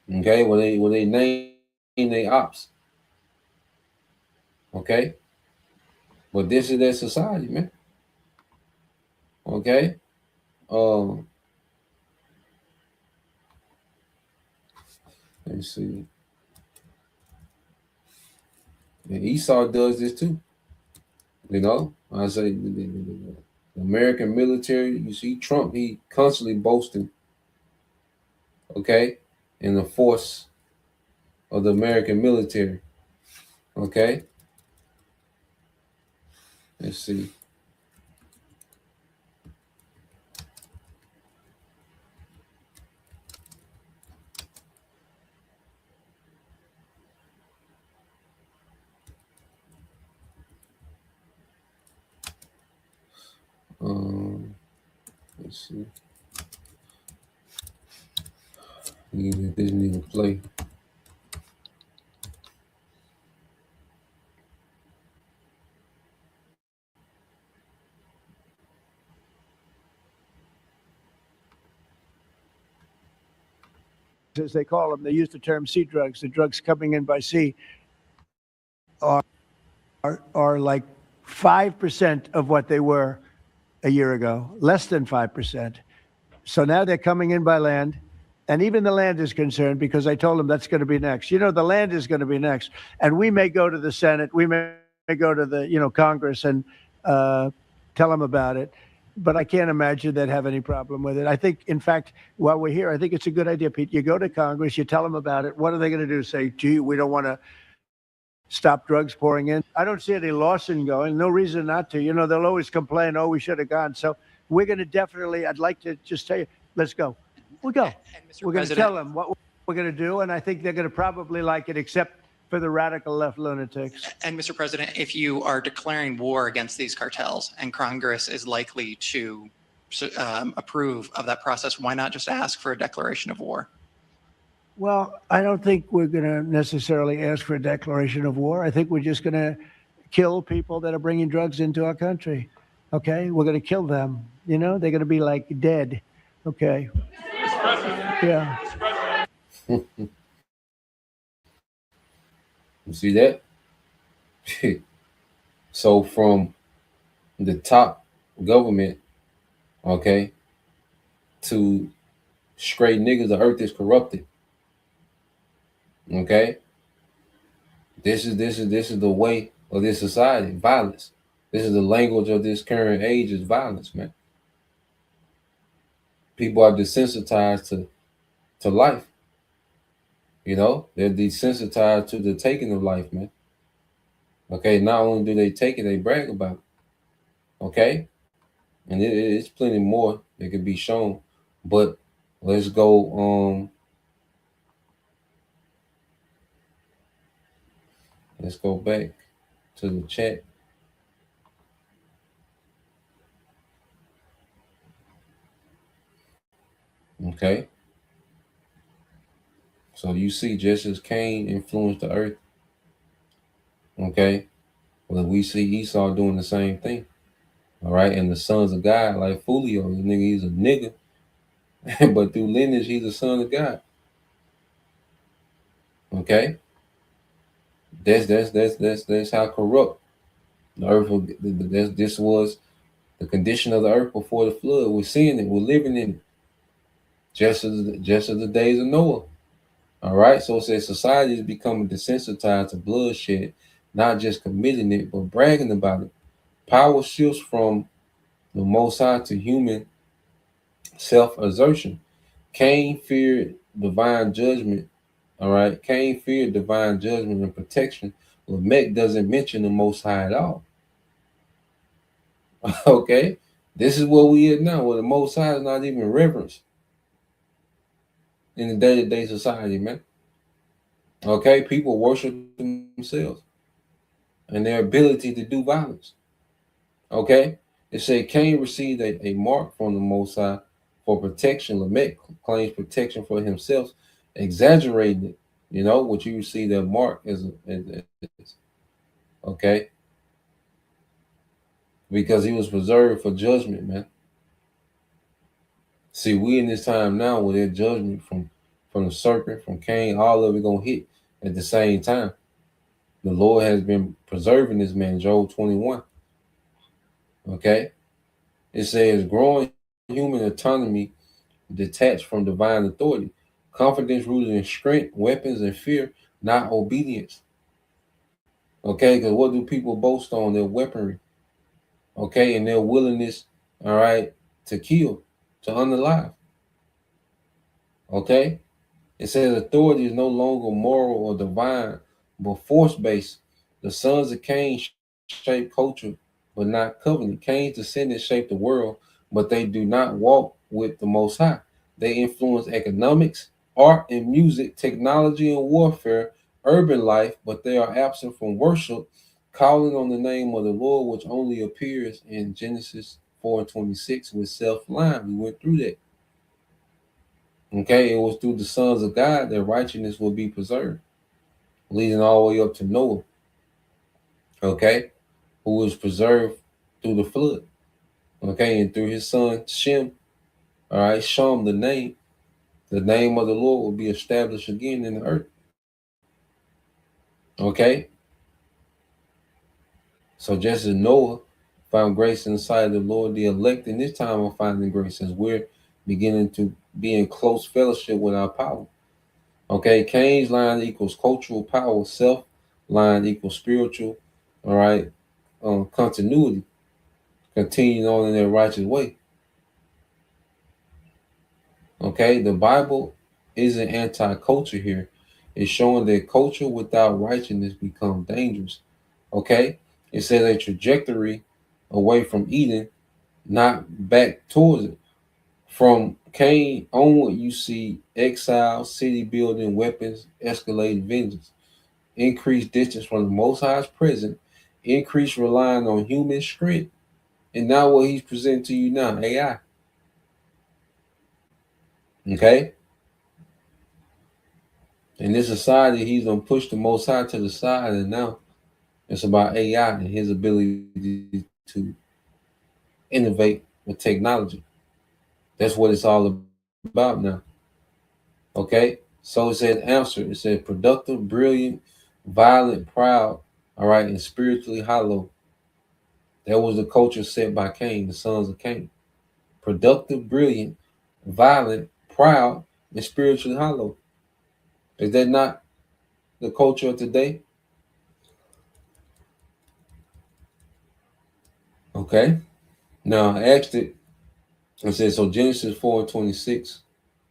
Okay, when they name they ops. Okay, but this is their society, man. Okay, let me see. And Esau does this too. I say the American military. You see Trump, he constantly boasting. Okay, in the force of the American military. Okay, let's see. Let's see. Let this nigga play. As they call them, they use the term sea drugs. The drugs coming in by sea are like 5% of what they were a year ago, less than 5%. So now they're coming in by land, and even the land is concerned because I told them that's going to be next. The land is going to be next, and we may go to the Senate, we may go to the Congress, and tell them about it. But I can't imagine they'd have any problem with it. I think, in fact, while we're here, I think it's a good idea, Pete. You go to Congress, you tell them about it. What are they going to do? Say, gee, we don't want to stop drugs pouring in. I don't see any Lawson going. No reason not to. You know, they'll always complain, oh, we should have gone. So we're going to definitely, I'd like to just tell you, let's go. We'll go. We're going to tell them what we're going to do. And I think they're going to probably like it, except for the radical left lunatics. And Mr. President, if you are declaring war against these cartels and Congress is likely to approve of that process, why not just ask for a declaration of war? Well, I don't think we're going to necessarily ask for a declaration of war. I think we're just going to kill people that are bringing drugs into our country. Okay? We're going to kill them. You know, they're going to be like dead. Okay. Yeah. You see that? So from the top government, okay, to straight niggas, the earth is corrupted. Okay. This is the way of this society, violence. This is the language of this current age is violence, man. People are desensitized to life. You know, they're desensitized to the taking of life, man. Okay, not only do they take it, they brag about it. Okay, and it's plenty more that could be shown. But let's go. Let's go back to the chat. Okay. So you see, just as Cain influenced the earth, okay, well, we see Esau doing the same thing. All right, and the sons of God, like Fulio, the nigga, he's a nigga, but through lineage, he's a son of God. Okay, that's how corrupt the earth. This was the condition of the earth before the flood. We're seeing it. We're living in it, just as the days of Noah. All right, so it says society is becoming desensitized to bloodshed, not just committing it, but bragging about it. Power shifts from the Most High to human self-assertion. Cain feared divine judgment. All right, Cain feared divine judgment and protection. Lamech doesn't mention the Most High at all. Okay, this is where we are now, where the Most High is not even reverenced in the day-to-day society, man. Okay, people worship themselves and their ability to do violence. Okay, it said Cain received a mark from the Most High for protection. Lamech claims protection for himself, exaggerating it. You know, what you see that mark is okay, because he was preserved for judgment, man. See, we in this time now where their judgment from the serpent, from Cain, all of it gonna hit at the same time. The Lord has been preserving this man, Job 21. Okay, it says growing human autonomy detached from divine authority, confidence rooted in strength, weapons, and fear, not obedience. Okay, because what do people boast on? Their weaponry. Okay, and their willingness, all right, to kill, to unalive. Okay, it says authority is no longer moral or divine, but force-based. The sons of Cain shape culture, but not covenant. Cain's descendants shape the world, but they do not walk with the Most High. They influence economics, art and music, technology and warfare, urban life, but they are absent from worship, calling on the name of the Lord, which only appears in Genesis 4:26 with self-line. We went through that. Okay, it was through the sons of God that righteousness will be preserved, leading all the way up to Noah. Okay, who was preserved through the flood. Okay, and through his son Shem, all right, Shem, the name of the Lord will be established again in the earth. Okay, so just as Noah found grace in the sight of the Lord, the elect in this time are finding grace as we're beginning to be in close fellowship with our power. Okay, Cain's line equals cultural power, self line equals spiritual, all right, continuity. continuing on in their righteous way. Okay, the Bible isn't anti-culture here. It's showing that culture without righteousness becomes dangerous. Okay, it says a trajectory away from Eden, not back towards it. From Cain onward, you see exile, city building, weapons, escalated vengeance, increased distance from the Most High's presence, increased relying on human strength, and now what he's presenting to you now, AI. Okay? In this society, he's gonna push the Most High to the side, and now it's about AI and his ability to innovate with technology. That's what it's all about now. Okay? So it said answer. It said productive, brilliant, violent, proud, all right, and spiritually hollow. That was the culture set by Cain, the sons of Cain. Productive, brilliant, violent, proud, and spiritually hollow. Is that not the culture of today? Okay. Now I asked it. I said, so Genesis 4:26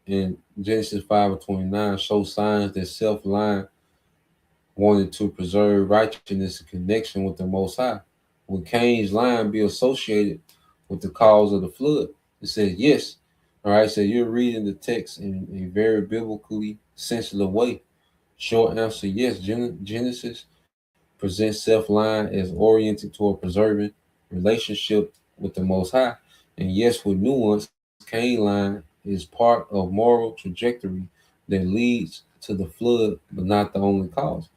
and Genesis 5:29 show signs that self-lying wanted to preserve righteousness and connection with the Most High. Would Cain's lying be associated with the cause of the flood? It says yes. All right, so you're reading the text in a very biblically sensitive way. Short answer, yes. Genesis presents self-lying as oriented toward preserving relationship with the Most High. And yes, with nuance, Cain line is part of moral trajectory that leads to the flood, but not the only cause.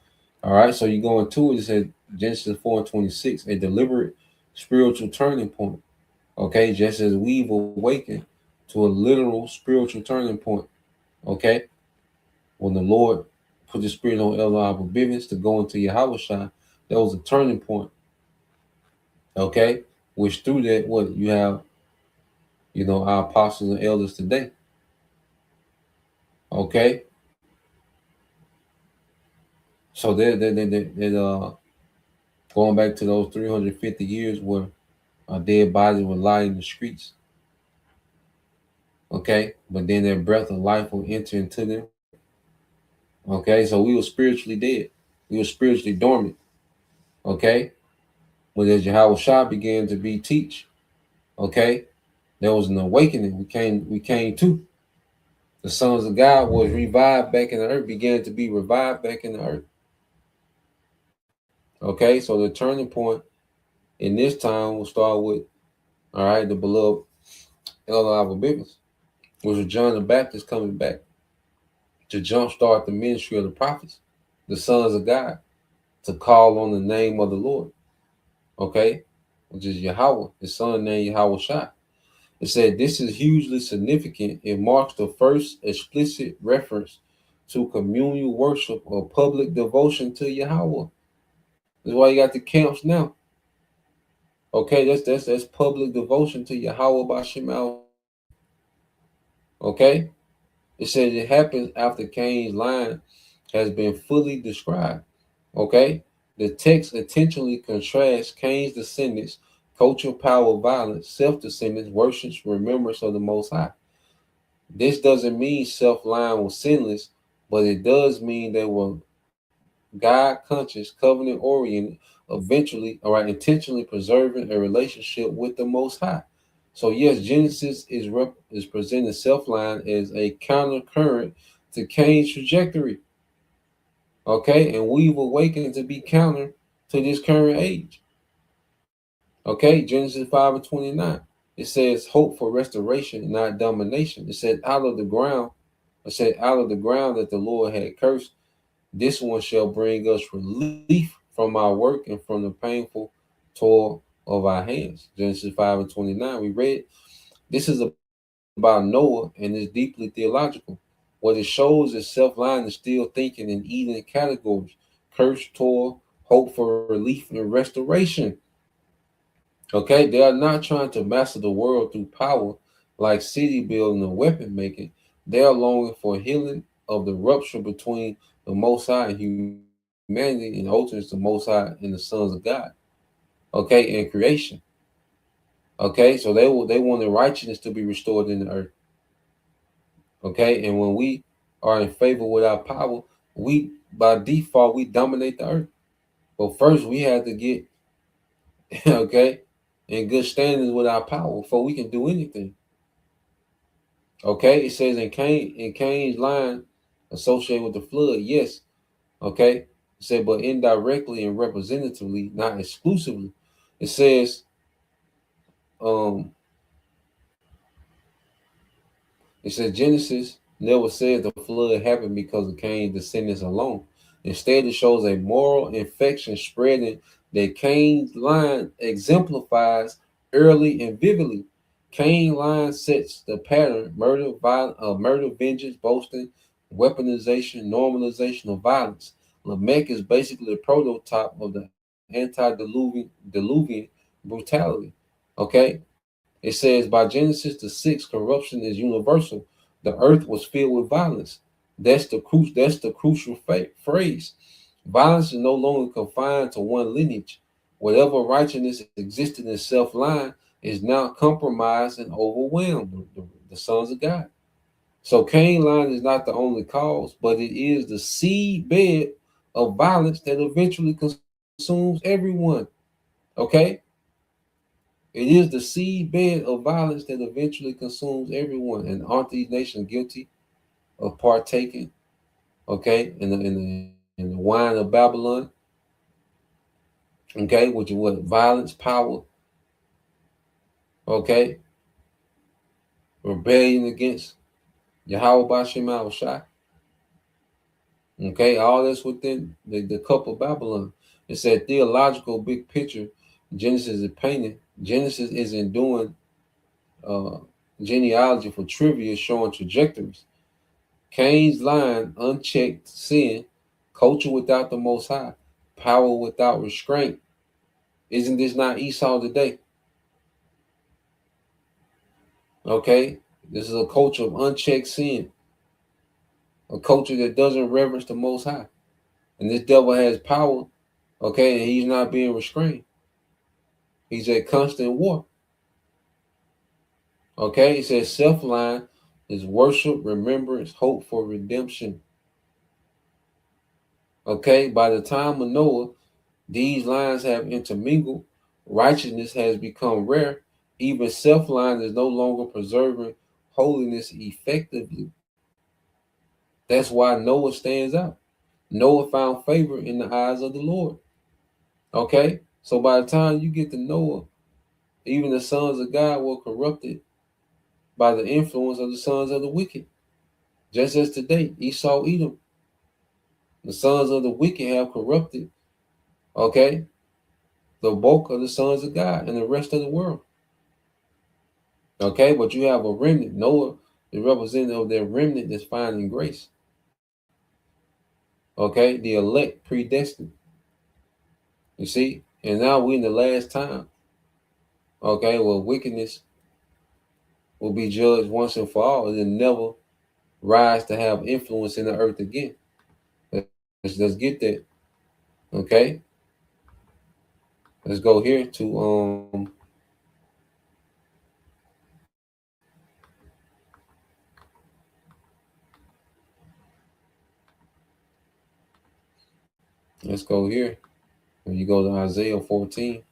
All right, so you go into it, it says Genesis 4:26, a deliberate spiritual turning point. Okay, just as we've awakened to a literal spiritual turning point. Okay, when the Lord put the spirit on Eli Bivens to go into Yahushua, that was a turning point. Okay, which through that, what you have, our apostles and elders today. Okay, so they're going back to those 350 years where our dead bodies were lying in the streets. Okay, but then their breath of life will enter into them. Okay, so we were spiritually dead. We were spiritually dormant. Okay, but as Yahweh Shah began to be teach, okay, there was an awakening. We came to. The sons of God was revived back in the earth, began to be revived back in the earth. Okay, so the turning point in this time will start with, all right, the beloved Eli Biggins, which was John the Baptist coming back to jumpstart the ministry of the prophets, the sons of God, to call on the name of the Lord. Okay, which is Yahweh, his son named Yahweh Shai. It said this is hugely significant. It marks the first explicit reference to communal worship or public devotion to Yahweh. That's why you got the camps now. Okay, that's public devotion to Yahweh by Shemal. Okay, it says it happens after Cain's line has been fully described. Okay, the text intentionally contrasts Cain's descendants, cultural power, violence, self-descendants, worships, remembrance of the Most High. This doesn't mean self-lying was sinless, but it does mean they were God-conscious, covenant-oriented, eventually, all right, intentionally preserving a relationship with the Most High. So yes, Genesis is presenting self-lying as a counter-current to Cain's trajectory. Okay, and we've awakened to be counter to this current age. Okay, Genesis 5:29. It says hope for restoration, not domination. It said out of the ground that the Lord had cursed, this one shall bring us relief from our work and from the painful toil of our hands. Genesis 5:29. We read, this is about Noah and is deeply theological. What it shows is self-lying is still thinking in Eden categories: curse, toil, hope for relief and restoration. Okay, they are not trying to master the world through power like city building or weapon making. They are longing for healing of the rupture between the Most High and humanity, and ultimately the Most High and the sons of God. Okay, and creation. Okay, so they wanted righteousness to be restored in the earth. Okay, and when we are in favor with our power, we by default we dominate the earth. But first we had to get okay in good standings with our power before we can do anything. Okay, it says in Cain's line associated with the flood, yes. Okay, it said, but indirectly and representatively, not exclusively. It says, um, Genesis never said the flood happened because of Cain's descendants alone. Instead, it shows a moral infection spreading that Cain's line exemplifies early and vividly. Cain's line sets the pattern: murder, vengeance, boasting, weaponization, normalization of violence. Lamech is basically a prototype of the antediluvian brutality. Okay, it says by Genesis the 6th, corruption is universal. The earth was filled with violence. That's the crucial phrase. Violence is no longer confined to one lineage. Whatever righteousness existed in self-line is now compromised and overwhelmed the sons of God. So Cain line is not the only cause, but it is the seedbed of violence that eventually consumes everyone. Okay? It is the seedbed of violence that eventually consumes everyone. And aren't these nations guilty of partaking, okay, in the wine of Babylon? Okay, which is what? Violence, power, okay, rebellion against Yahweh Bashem al Shai. Okay, all this within the cup of Babylon. It's that theological big picture Genesis is painting. Genesis isn't doing genealogy for trivia, showing trajectories. Cain's line, unchecked sin, culture without the Most High, power without restraint. Isn't this not Esau today? Okay, this is a culture of unchecked sin, a culture that doesn't reverence the Most High. And this devil has power, okay, and he's not being restrained. He's at constant war. Okay, it says self-line is worship, remembrance, hope for redemption. Okay, by the time of Noah, these lines have intermingled. Righteousness has become rare. Even self-line is no longer preserving holiness effectively. That's why Noah stands out. Noah found favor in the eyes of the Lord. Okay, so by the time you get to Noah, even the sons of God were corrupted by the influence of the sons of the wicked. Just as today, Esau, Edom, the sons of the wicked have corrupted, okay, the bulk of the sons of God and the rest of the world. Okay, but you have a remnant. Noah, the representative of that remnant that's finding grace. Okay, the elect predestined. You see, and now we're in the last time. Okay, well, wickedness will be judged once and for all, and then never rise to have influence in the earth again. Let's get that. Okay, let's go here to let's go here. When you go to Isaiah 14.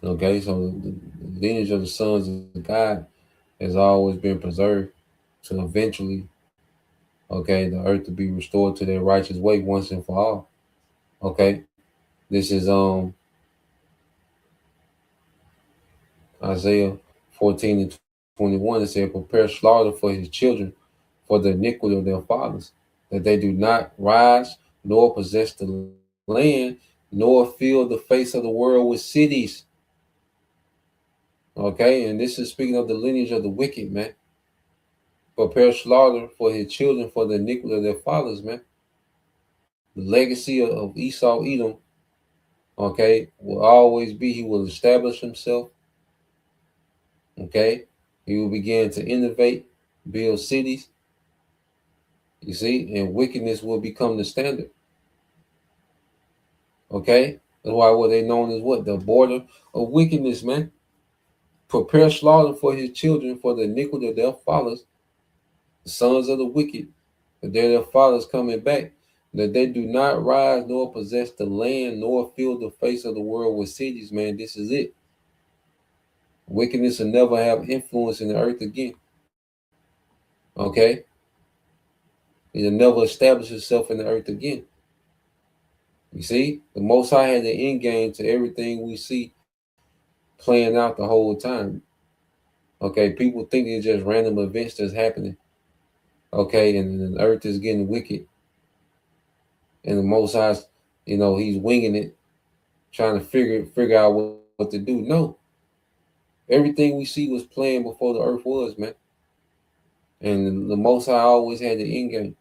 Okay, so the lineage of the sons of God has always been preserved to eventually, okay, the earth to be restored to their righteous way once and for all. Okay, this is Isaiah 14 and 21. It said, prepare slaughter for his children for the iniquity of their fathers, that they do not rise nor possess the land, nor fill the face of the world with cities. Okay, and this is speaking of the lineage of the wicked, man. Prepare slaughter for his children for the iniquity of their fathers, man. The legacy of Esau, Edom, okay, will always be he will establish himself. Okay, he will begin to innovate, build cities. You see, and wickedness will become the standard. Okay, That's why what they known as what? The border of wickedness, man. Prepare slaughter for his children for the iniquity of their fathers, the sons of the wicked, that they're their fathers coming back, that they do not rise nor possess the land nor fill the face of the world with cities, man. This is it. Wickedness will never have influence in the earth again. Okay? It'll never establish itself in the earth again. You see, the Most High had the end game to everything we see playing out the whole time. Okay, people think it's just random events that's happening. Okay, and the earth is getting wicked, and the Most High, he's winging it, trying to figure out what to do. No, everything we see was planned before the earth was, man. And the Most High always had the end game.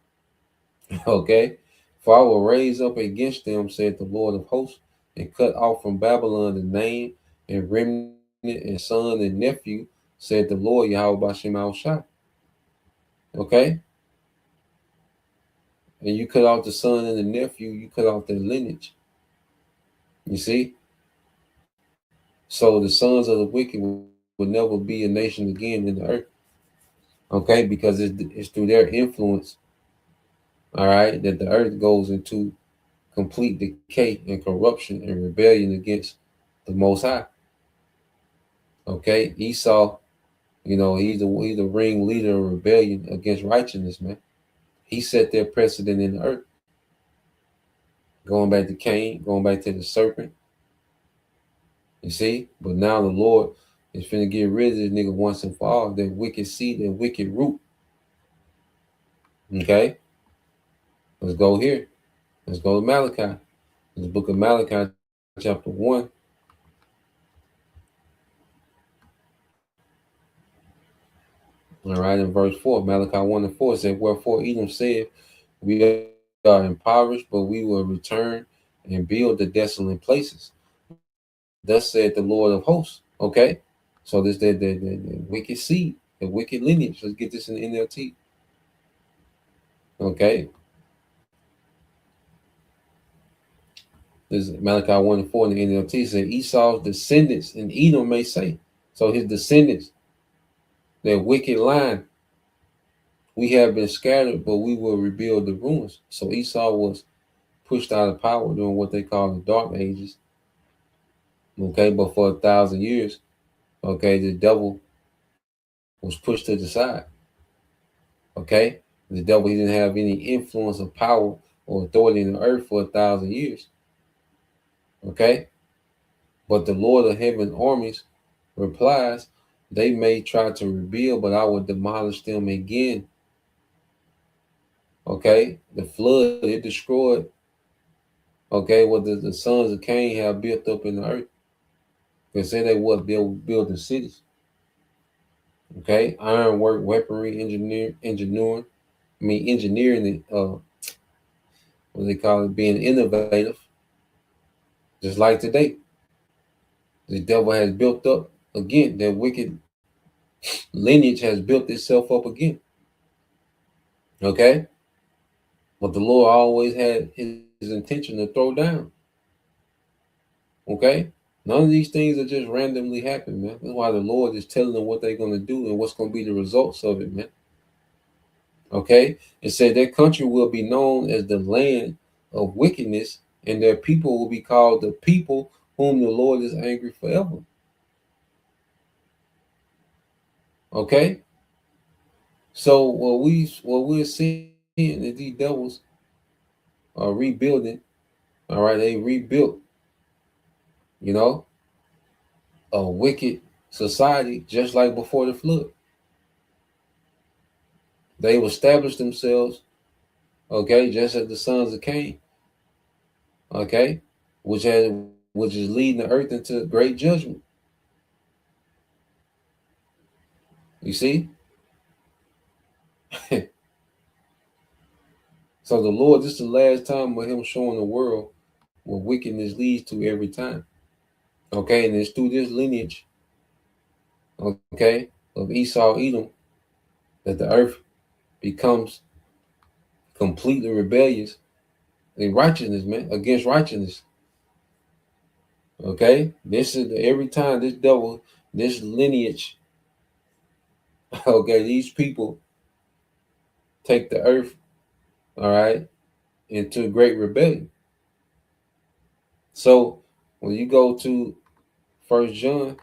Okay, for I will raise up against them, said the Lord of hosts, and cut off from Babylon the name and remnant and son and nephew, said the Lord Yahweh Bashem Al Shai. Okay? And you cut off the son and the nephew, you cut off their lineage. You see? So the sons of the wicked will never be a nation again in the earth. Okay? Because it's through their influence, all right, that the earth goes into complete decay and corruption and rebellion against the Most High. Okay? Esau, he's the ringleader of rebellion against righteousness, man. He set their precedent in the earth. Going back to Cain, going back to the serpent. You see? But now the Lord is finna get rid of this nigga once and for all, that wicked seed and wicked root. Okay? Let's go here. Let's go to Malachi. This book of Malachi, chapter 1. All right, in verse 4, Malachi 1 and 4 said, wherefore Edom said, we are impoverished, but we will return and build the desolate places. Thus said the Lord of hosts. Okay, so this the wicked seed, the wicked lineage. Let's get this in the NLT. Okay, this is Malachi 1 and 4 in the NLT said Esau's descendants and Edom may say. So his descendants, their wicked line, we have been scattered, but we will rebuild the ruins. So Esau was pushed out of power during what they call the Dark Ages. Okay, but for 1,000 years, okay, the devil was pushed to the side. Okay, the devil, he didn't have any influence or power or authority in the earth for 1,000 years. Okay, but the Lord of heaven armies replies, they may try to rebuild, but I will demolish them again. Okay, the flood, it destroyed, okay, what the sons of Cain have built up in the earth. They say they what building cities. Okay, ironwork, weaponry, engineering, what they call it, being innovative. Just like today, the devil has built up again, that wicked lineage has built itself up again. Okay, but the Lord always had his intention to throw down. Okay, none of these things are just randomly happen, man. That's why the Lord is telling them what they're going to do and what's going to be the results of it, man. Okay, it said their country will be known as the land of wickedness, and their people will be called the people whom the Lord is angry forever. Okay, so what we're seeing is these devils are rebuilding. All right, they rebuilt, a wicked society just like before the flood. They've established themselves, okay, just as the sons of Cain, okay, which is leading the earth into great judgment. You see? So the Lord, this is the last time with him showing the world what wickedness leads to every time. Okay, and it's through this lineage, okay, of Esau, Edom, that the earth becomes completely rebellious in righteousness, man, against righteousness. Okay, this is every time this devil, this lineage. Okay, these people take the earth. All right, into great rebellion. So when you go to First John,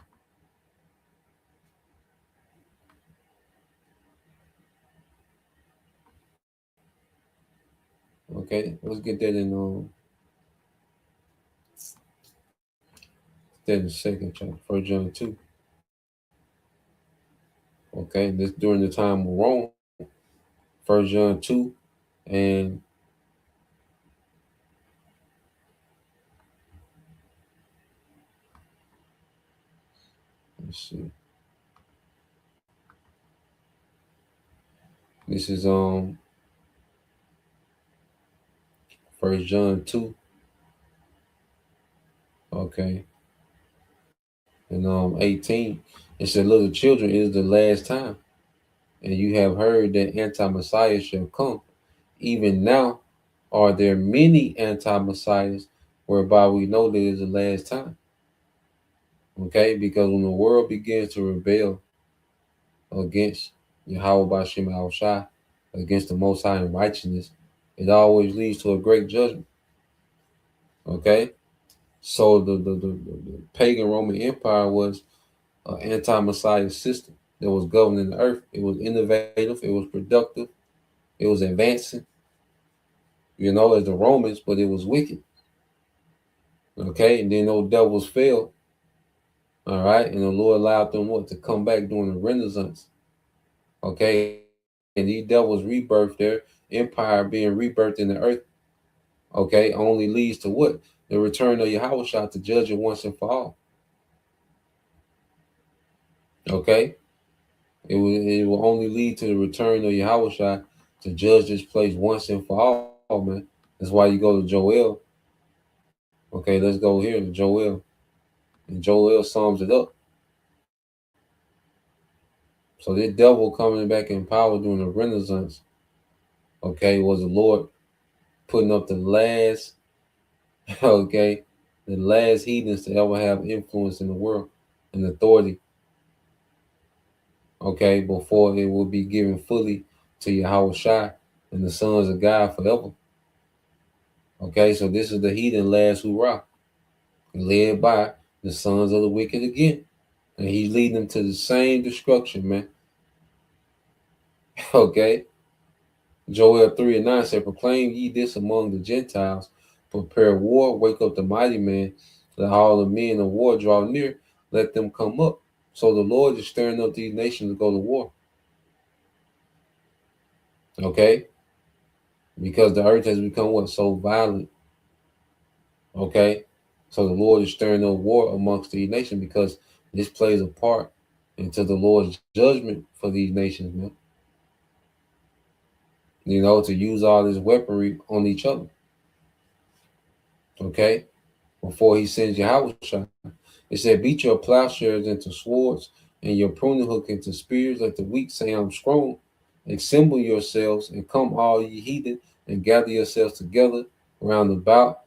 okay, let's get that in the second chapter, First John 2. Okay, this during the time of Rome, First John 2, and let's see. This is First John 2, okay, and 18. It said, little children, it is the last time, and you have heard that anti-Messiah shall come. Even now are there many anti-Messiahs, whereby we know that it is the last time. Okay, because when the world begins to rebel against Yahweh Bashim Al Shai, against the Most High in righteousness, it always leads to a great judgment. Okay, so the pagan Roman Empire was an anti-Messiah system that was governing the earth. It was innovative, it was productive, it was advancing, as the Romans, but it was wicked. Okay, and then those devils fell. All right, and the Lord allowed them to come back during the Renaissance. Okay, and these devils rebirth, their empire being rebirthed in the earth. Okay, only leads to what? The return of Yahweh to judge it once and for all. Okay, it will only lead to the return of Yahweh to judge this place once and for all, man. That's why you go to Joel. Okay, let's go here to Joel, and Joel sums it up. So this devil coming back in power during the Renaissance, okay, was the Lord putting up the last, okay, the last heathens to ever have influence in the world and authority, okay, before it will be given fully to Yahweh Shai and the sons of God forever. Okay, so this is the heathen last hoorah, led by the sons of the wicked again. And he's leading them to the same destruction, man. Okay. Joel 3 and 9 said, proclaim ye this among the Gentiles, prepare war, wake up the mighty man, let all the men of war draw near, let them come up. So the Lord is stirring up these nations to go to war. Okay? Because the earth has become what? So violent. Okay? So the Lord is stirring up war amongst these nations because this plays a part into the Lord's judgment for these nations, man. To use all this weaponry on each other. Okay? Before he sends Yahweh. It said, beat your plowshares into swords and your pruning hook into spears. Let the weak say, I'm strong. Assemble yourselves and come all ye heathen and gather yourselves together round about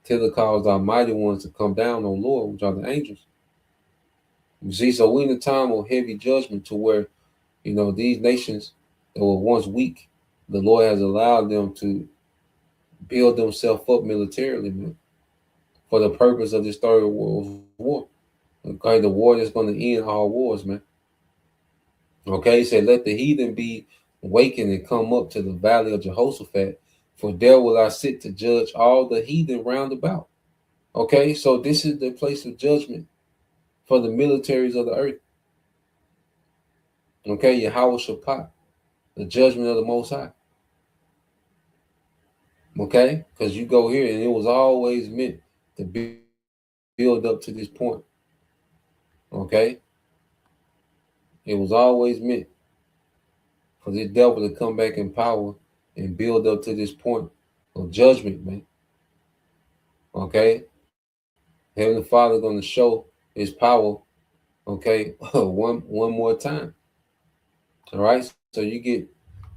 till it cause the mighty ones to come down, O Lord, which are the angels. You see, so we're in a time of heavy judgment to where, these nations that were once weak, the Lord has allowed them to build themselves up militarily, man, for the purpose of this third world war. Okay, the war that's going to end all wars, man. Okay, he said, let the heathen be wakened and come up to the valley of Jehoshaphat, for there will I sit to judge all the heathen round about. Okay, so this is the place of judgment for the militaries of the earth. Okay, Yahweh Shaphat, the judgment of the Most High. Okay, because you go here and it was always meant to build up to this point. Okay, it was always meant for this devil to come back in power and build up to this point of judgment, man. Okay, Heavenly Father going to show his power, okay, one more time. All right, so you get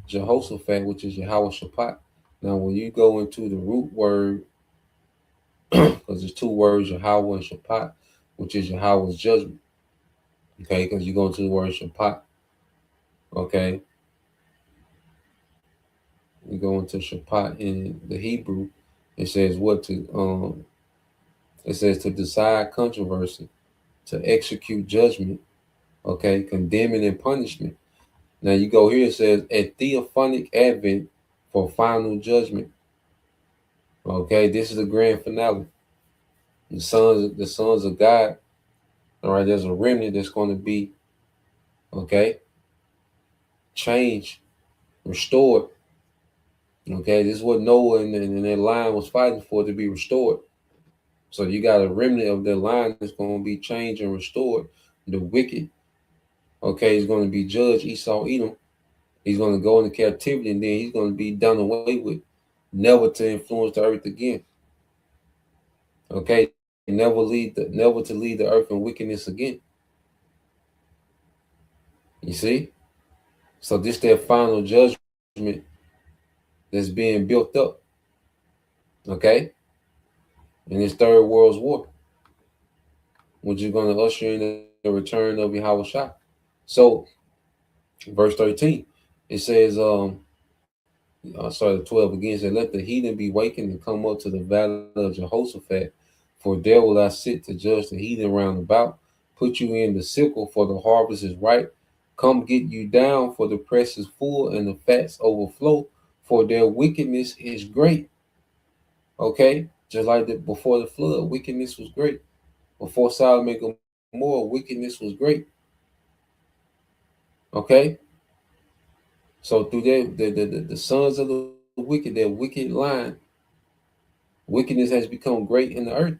Jehoshaphat, which is Yahweh Shaphat. Now, when you go into the root word because there's two words, Yahweh and Shabbat, which is Yahweh's judgment. Okay, because you go into the word Shabbat. Okay, you go into Shabbat in the Hebrew. It says what to It says to decide controversy, to execute judgment. Okay, condemning and punishment. Now you go here. It says a theophanic advent for final judgment. Okay, this is the grand finale. The sons of God. All right, there's a remnant that's going to be, okay, changed, restored. Okay, this is what Noah and their line was fighting for, to be restored. So you got a remnant of their line that's going to be changed and restored. The wicked, okay, is going to be judged. Esau, Edom. He's going to go into captivity, and then he's going to be done away with, never to influence the earth again. Okay, never to lead the earth in wickedness again. You see? So this their final judgment that's being built up. Okay? In this third world's war, which is going to usher in the return of Yahweh Shah. So verse 13, it says, 12 again, said, let the heathen be wakened and come up to the valley of Jehoshaphat, for there will I sit to judge the heathen round about, put you in the sickle, for the harvest is ripe. Come get you down, for the press is full and the fats overflow, for their wickedness is great. Okay? Just like before the flood, wickedness was great. Before Sodom and Gomorrah, wickedness was great. Okay? So through the sons of the wicked, their wicked line, wickedness has become great in the earth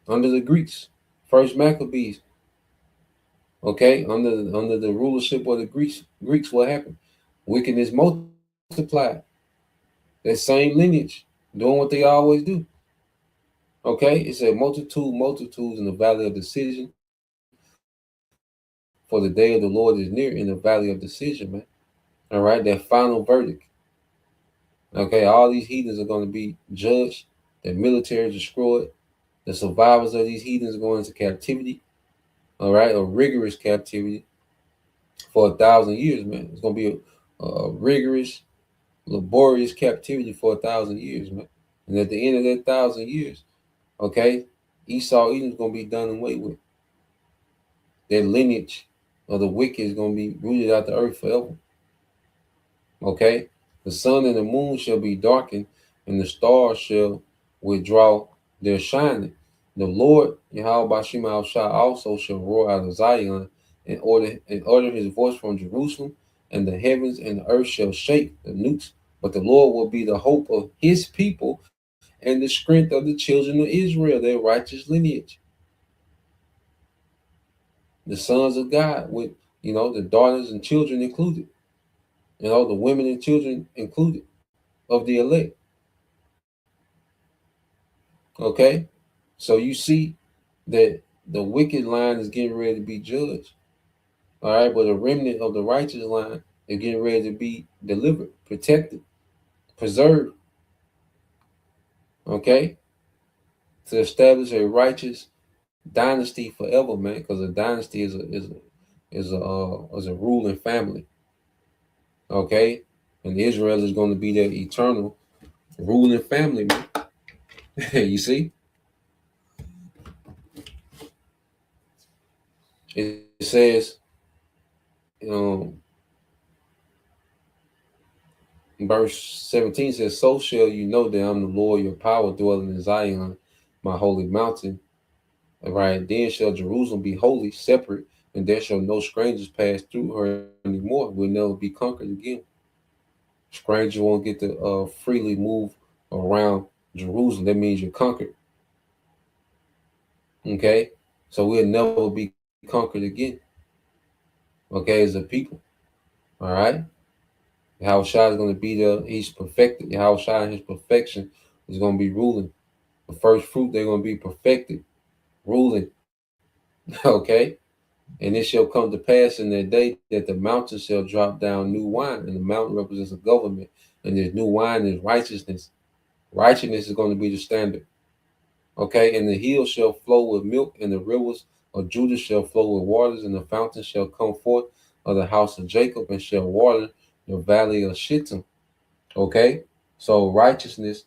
under the Greeks. First Maccabees. Okay, under the rulership of the Greeks, what happened? Wickedness multiplied. That same lineage doing what they always do. Okay, it said multitudes in the valley of decision. For the day of the Lord is near in the valley of decision, man. All right, that final verdict. Okay, all these heathens are going to be judged. Their military destroyed. The survivors of these heathens are going into captivity. All right, a rigorous captivity for 1,000 years, man. It's going to be a rigorous, laborious captivity for 1,000 years, man. And at the end of that 1,000 years, okay, Esau, Edom is going to be done away with. Their lineage of the wicked is going to be rooted out the earth forever. Okay, the sun and the moon shall be darkened, and the stars shall withdraw their shining. The Lord, Yahweh Bashim al-Shah, also shall roar out of Zion and order his voice from Jerusalem, and the heavens and the earth shall shake the nukes. But the Lord will be the hope of his people and the strength of the children of Israel, their righteous lineage. The sons of God, with the daughters and children included, the women and children included of the elect. Okay, so you see that the wicked line is getting ready to be judged. All right, but a remnant of the righteous line is getting ready to be delivered, protected, preserved. Okay, to establish a righteous dynasty forever, man. Because a dynasty is a ruling family. Okay, and Israel is going to be their eternal ruling family, man. You see, it says, verse 17 says, so shall you know that I'm the Lord your power dwelling in Zion, my holy mountain. All right, then shall Jerusalem be holy, separate, and there shall no strangers pass through her anymore. We'll never be conquered again. Strangers won't get to freely move around Jerusalem. That means you're conquered. Okay, so we'll never be conquered again. Okay, as a people. All right. Yahweh Shai is going to be there. He's perfected. Yahweh Shai and his perfection is going to be ruling. The first fruit, they're going to be perfected, ruling. Okay. And it shall come to pass in that day that the mountain shall drop down new wine. And the mountain represents a government. And this new wine is righteousness. Righteousness is going to be the standard. Okay, and the hills shall flow with milk, and the rivers of Judah shall flow with waters, and the fountain shall come forth of the house of Jacob, and shall water the valley of Shittim. Okay, so righteousness,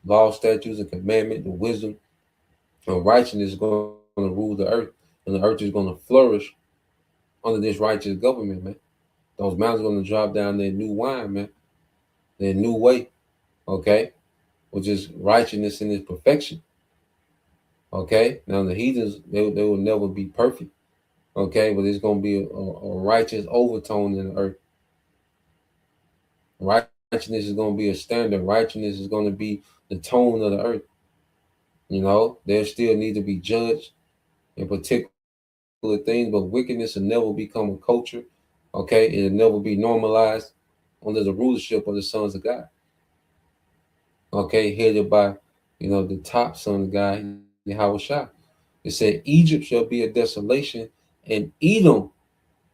law, statutes, and commandment, the wisdom of righteousness is going to rule the earth, and the earth is going to flourish under this righteous government, man. Those mountains are going to drop down their new wine, man, their new way, okay, which is righteousness in its perfection. Okay, now the heathens, they will never be perfect, okay, but it's going to be a righteous overtone in the earth. Righteousness is going to be a standard. Righteousness is going to be the tone of the earth. You know, there still need to be judged in particular things, but wickedness will never become a culture. Okay, it'll never be normalized under the rulership of the sons of God. Okay, headed by, the top son of God, Yahweh Shah. It said, Egypt shall be a desolation, and Edom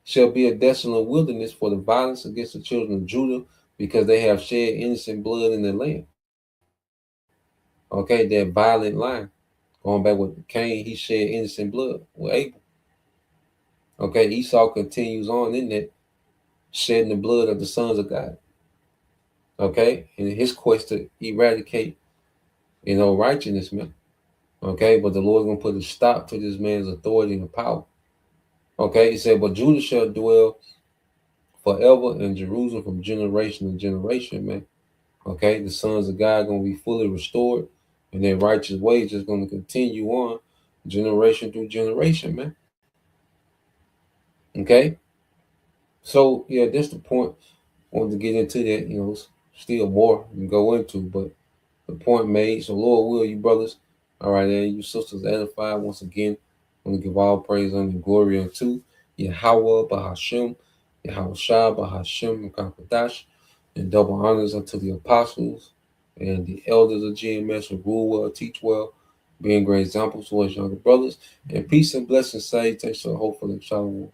shall be a desolate wilderness for the violence against the children of Judah, because they have shed innocent blood in the land. Okay, that violent line. Going back with Cain, he shed innocent blood with Abel. Okay, Esau continues on in that, shedding the blood of the sons of God. Okay, in his quest to eradicate, righteousness, man. Okay, but the Lord's going to put a stop to this man's authority and power. Okay, he said, but Judah shall dwell forever in Jerusalem from generation to generation, man. Okay, the sons of God are going to be fully restored, and their righteous ways is going to continue on generation through generation, man. Okay, so yeah, that's the point. I wanted to get into that, still more to go into, but the point made. So Lord will, you brothers, all right, and you sisters edified once again. I want to give all praise and glory unto Yahweh Bahashem, Yahweh Shah Bahashem Kakadash, and double honors unto the apostles and the elders of GMS who rule well, teach well, being great examples to us younger brothers. And peace and blessings, salutations, hopefully, shalom.